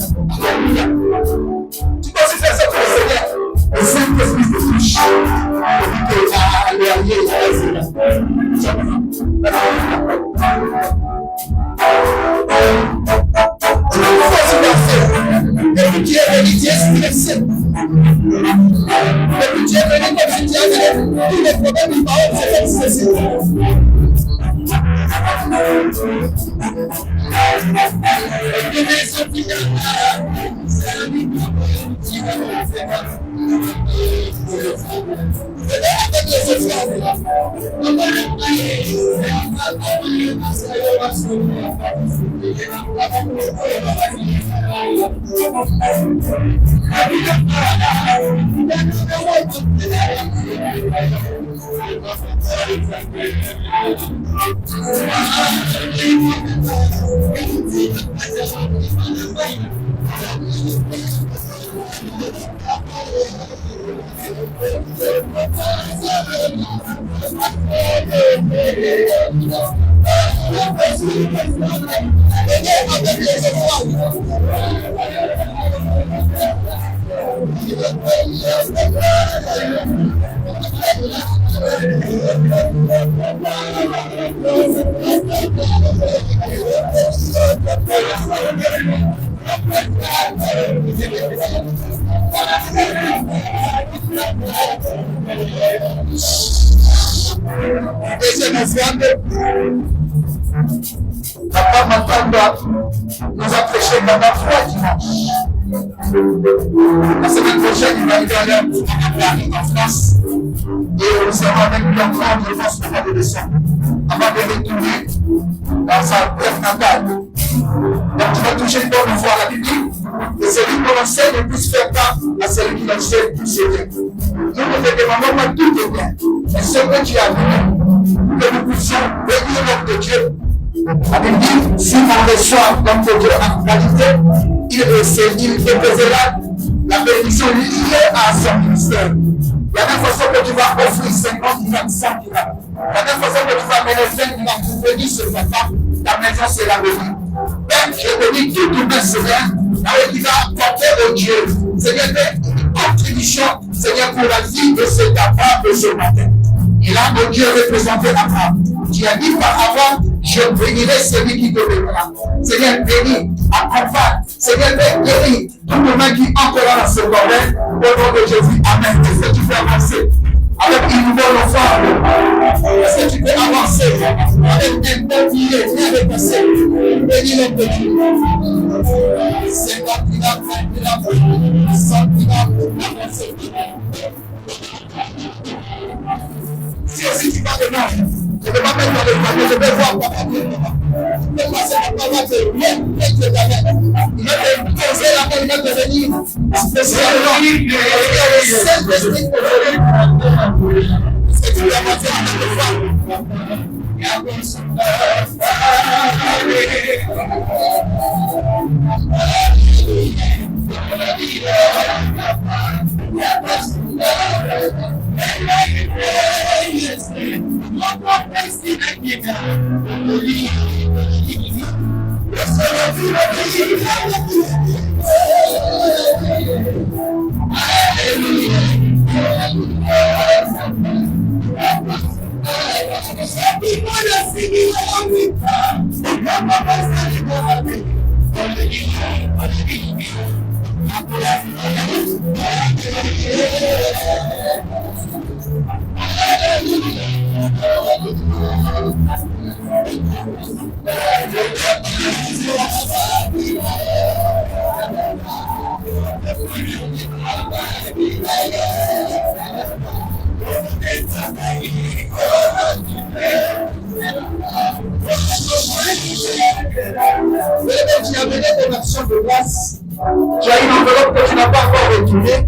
tu peux aussi faire ça pour le Seigneur. Le Saint-Esprit se touche. Depuis Dieu est venu, Dieu est stressé. Depuis Dieu est venu, comme je dis à Dieu, tous les problèmes du parole se fait stresser. Papa Matamba nous a prêché pendant 3 dimanches. La semaine prochaine, il va aller en France. Et nous serons avec lui en France, je pense, au mois de décembre, avant de retourner dans sa terre natale. Donc, tu vas toucher une bonne fois à la Bible. Et celui qui enseigne ne puisse faire part à celui qui enseigne tout c'est bien. Nous ne te demandons pas tout est bien. Mais ce que tu as vu, que nous puissions bénir l'homme de Dieu. La Bible dit, si on reçoit l'homme de Dieu en qualité, il déposera la bénédiction liée à son ministère. La même façon que tu vas offrir 50 dirhams, 100 dirhams. La même façon que tu vas mener 5 dirhams pour venir sur ta femme, ta maison sera bénie. Même je bénis tout ton bien, Seigneur, avec qui va porter au Dieu. Seigneur, une contribution, Seigneur, pour la vie de cet papa de ce matin. Il a mon Dieu représenté Abraham. Tu as dit par avant, je bénirai celui qui te bénira. Seigneur, bénis, accompagne. Seigneur, bénis tout le monde qui entrera dans ce bordel. Au nom de Jésus, Amen. Est-ce que tu peux avancer avec une nouvelle offrande? Est-ce que tu peux avancer avec un bon billet bien dépassé? Bénis l'homme de Dieu. C'est là qu'il a fait, il a fait, sans qu'il a avancé. Si aussi tu vas demain, je ne vais pas mettre dans le panier, je vais voir papa Dieu. Mais moi, c'est pas papa Dieu. Il va te poser la main, il va te venir spécialement. Il y a le Saint-Esprit pour te venir. Est-ce que tu peux avancer avec le femme? Tu as mené ton action de grâce. Tu as une enveloppe que tu n'as pas encore retournée.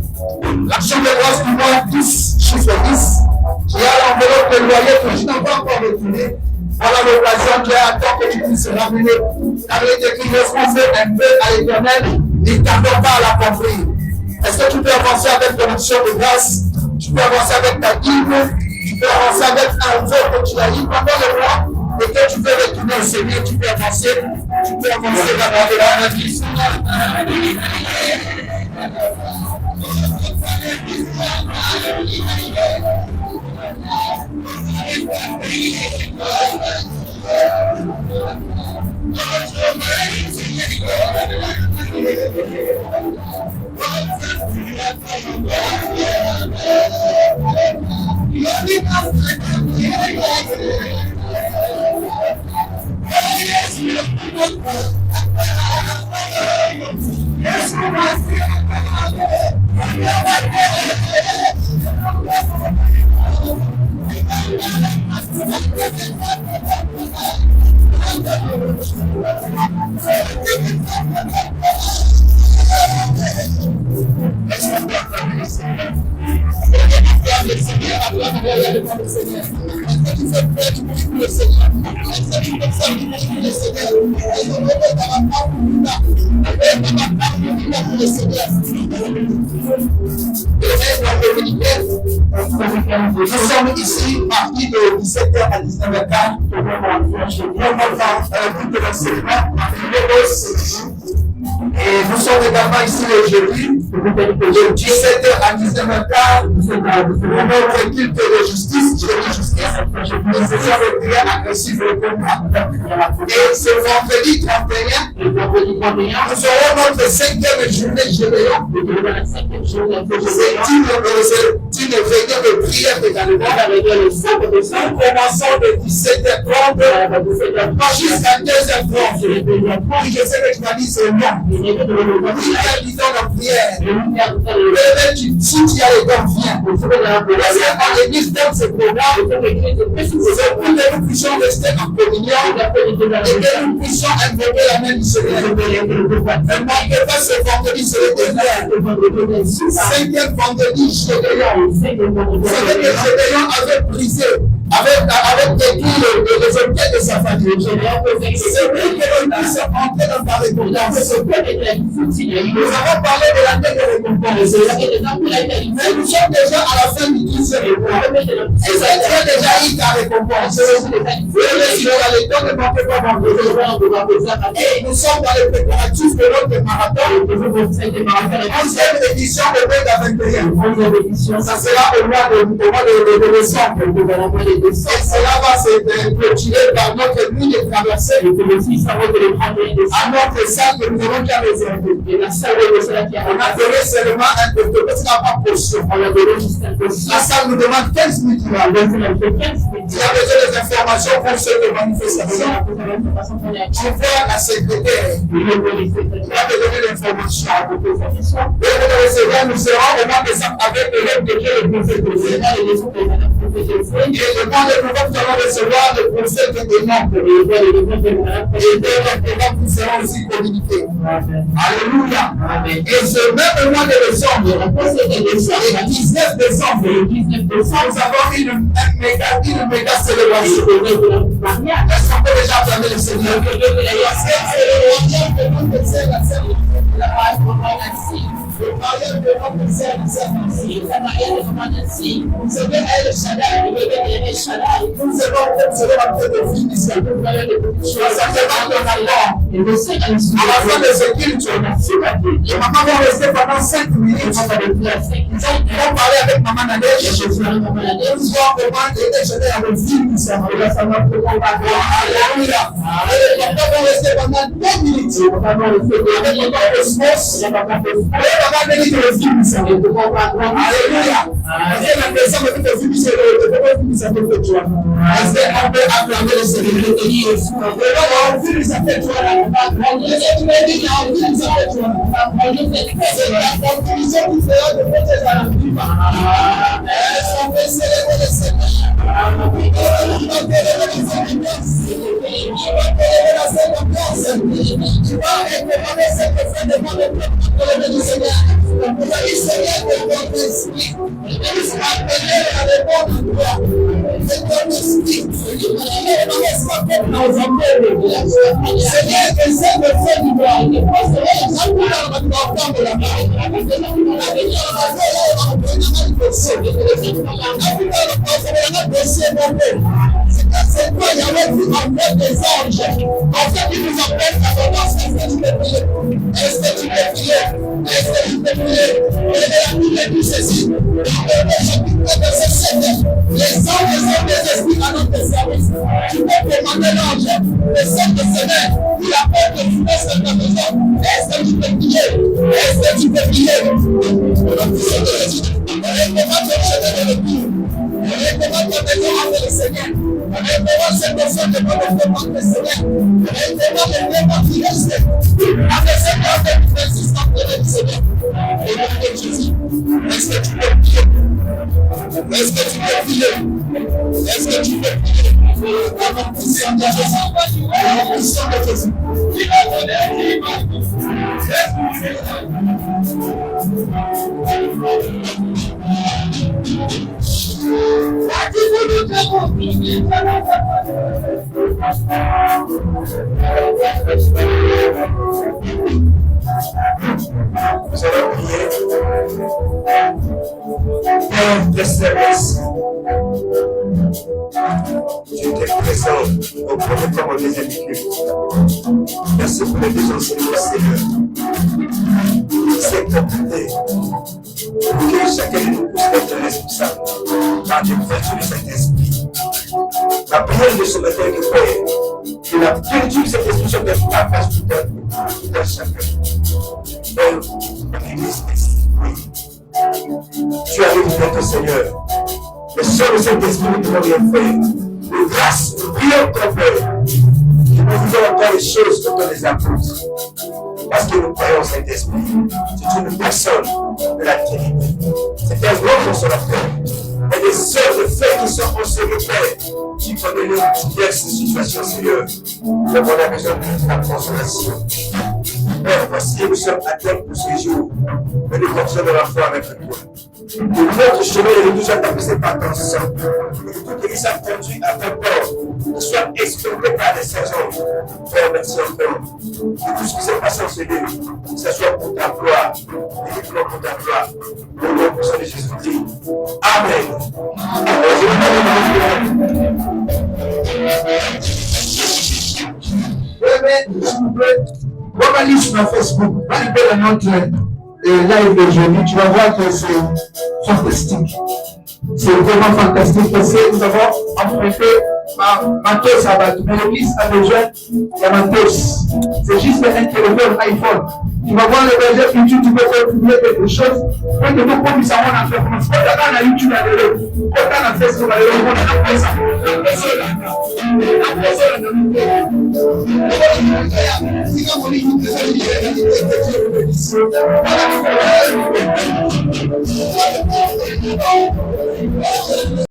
L'action de grâce du mois 10, chiffre 10. Tu as l'enveloppe de loyer que tu n'as pas encore retournée. Voilà l'occasion qui est à toi que tu puisses ramener. Car il est écrit, responsez un peu à l'Éternel, ne t'attends pas à l'accomplir. Est-ce que tu peux avancer avec ton action de grâce? Tu peux avancer avec ta dîme. Tu peux avancer avec un vœu que tu as dit pendant le mois. Et que tu veux retourner au Seigneur, tu peux avancer dans la vie. Nous sommes ici partis de 17h à 19h15 pour l'enseignement. Et nous sommes également ici le jeudi, de 17h à 19h15 pour notre culte de justice, nous faisons le prière agressive le combat. Et ce vendredi 31, nous aurons notre 5e journée Gédéon. C'est une réunion de prière également. Nous commençons de 17h30 jusqu'à 2h30. Je sais que tu m'as dit c'est non. Il y a du temps de prière. Si tu as les dons, viens. Parce que l'église donne ce programme, c'est pour que nous puissions rester en communion et que nous puissions invoquer la main du Seigneur. Ne manquez pas ce vendredi, c'est le dernier. 5e vendredi, Gédéon. Vous savez que Gédéon avait brisé, avec détruit les objets de sa famille. C'est lui que l'on puisse entrer dans ta récompense. Nous avons parlé de la terre de récompense. Mais nous sommes déjà à la fin du 10e mois. Et tu as déjà eu ta récompense. Ne manquez pas vendredi. Et nous sommes dans les préparatifs de notre marathon. 11e édition de mai à 21. Ça sera au mois de décembre. Et cela va se clôturer par notre ligne de traversée. À notre salle que nous avons déjà réservée. On a donné seulement un peu parce qu'il n'y a pas de portion. La salle nous demande 15 minutes. Il y a besoin des informations pour cette manifestation. Je vois la secrétaire. Il va me donner l'information. Et nous recevoir, nous serons au mois de décembre avec l'élève de Dieu, le prophète de Dieu. Et le mois de novembre, nous allons recevoir le prophète de Nantes. Et dès nous serons aussi communiqués. Alléluia. Et ce même mois de décembre, le 19 décembre, nous avons une méga célébration. Est-ce qu'on peut déjà acclamer le Seigneur? Parce que c'est le royaume de notre Seigneur, la Seigneur. Le mariage de notre Seigneur, vous savez, El Shaddai, nous avons observé la tête de Philistia. Nous avons Et le second is à la fin de ce culte, les mamans vont rester pendant 5 minutes. Ils vont parler avec Maman Nadège. Ils vont comment déjeuner avec vous. Alléluia. Et les papas vont rester pendant 2 minutes. Avec Papa Cosmos. Et Papa bénit le film. Alléluia. Parce que la personne avec le film, c'est le film, ça fait toi. Est-ce qu'on peut acclamer le Seigneur? Le film, ça fait toi. C'est la conclusion qui fera de votre arrangement. Est-ce qu'on peut célébrer le Seigneur? On va célébrer la Sainte-Ambiance. Tu vas recommander cette fin devant le peuple du Seigneur. Vous avez Seigneur de votre esprit. Il sera appelé à les bons endroits. C'est ton esprit. Seigneur, essaie de faire du bien. C'est toi, Yahweh, qui envoie des anges. En fait, il nous appelle à l'avance. Est-ce que tu peux prier? Est-ce que tu peux prier? Est-ce que tu peux prier? Et la Bible dit ceci. Dans le chapitre verset 7, les anges sont des esprits à notre service. Tu peux commander l'ange, le Saint-Seigneur, il appelle que tu fasses ta maison. Est-ce que tu peux prier? Est-ce que tu peux prier? Recommande le chemin de l'époux. Recommande ta maison avec le Seigneur. Recommande cette personne de mon le Seigneur. Recommande le vraiment qui reste. Avec cette personne qui résiste en le Seigneur. Et le nom de Jésus. Est-ce que tu peux prier? Est-ce que tu peux prier? Est-ce que tu peux prier? La puissance de Jésus. La puissance de Jésus. Il a donné, il m'a dit. Nous allons prier pour le service. Tu étais présent au premier temps, au deuxième culte. Merci pour les deux enseignements, Seigneur. C'est compliqué. Que chacun de nous puisse être responsable par l'ouverture de cet esprit. La prière de ce matin est que la plénitude de cet esprit soit de partage tout à chacun. Dans l'église esprit. Tu arrives bientôt, Seigneur. Le seul de cet esprit ne peut rien faire. De grâce, nous prions ton Père. Nous vivons encore les choses dont on les apôtres. Parce que nous croyons cet esprit. C'est une personne de la Trinité. C'est un grand consolateur. Et des sœurs de fait qui sont enseignées, Père. Tu connais les diverses situations, Seigneur. Mais on a besoin de la consolation. Père, voici, nous sommes à terme pour ces jours. Mais nous continuons de la foi avec toi. Que notre chemin est toujours tapissé par ton sang. Que toute l'église a conduit à ton corps. Nous soyons exploités par les saisons. Père, merci encore. Que tout ce qui s'est passé en ce lieu, que ce soit pour ta gloire, uniquement pour ta gloire. Au nom de Jésus-Christ. Amen. On va aller sur Facebook, on va aller notre live d'aujourd'hui, tu vas voir que c'est fantastique. C'est vraiment fantastique parce que nous avons emprunté Matos à Batou. Mais l'église a besoin de Matos. C'est juste un téléphone iPhone. Tu vas voir le verset YouTube, tu peux publier quelque chose. Quand tu veux qu'on puisse avoir un fait, quand tu as YouTube à l'époque, quand tu as un Facebook à l'époque, on a fait ça.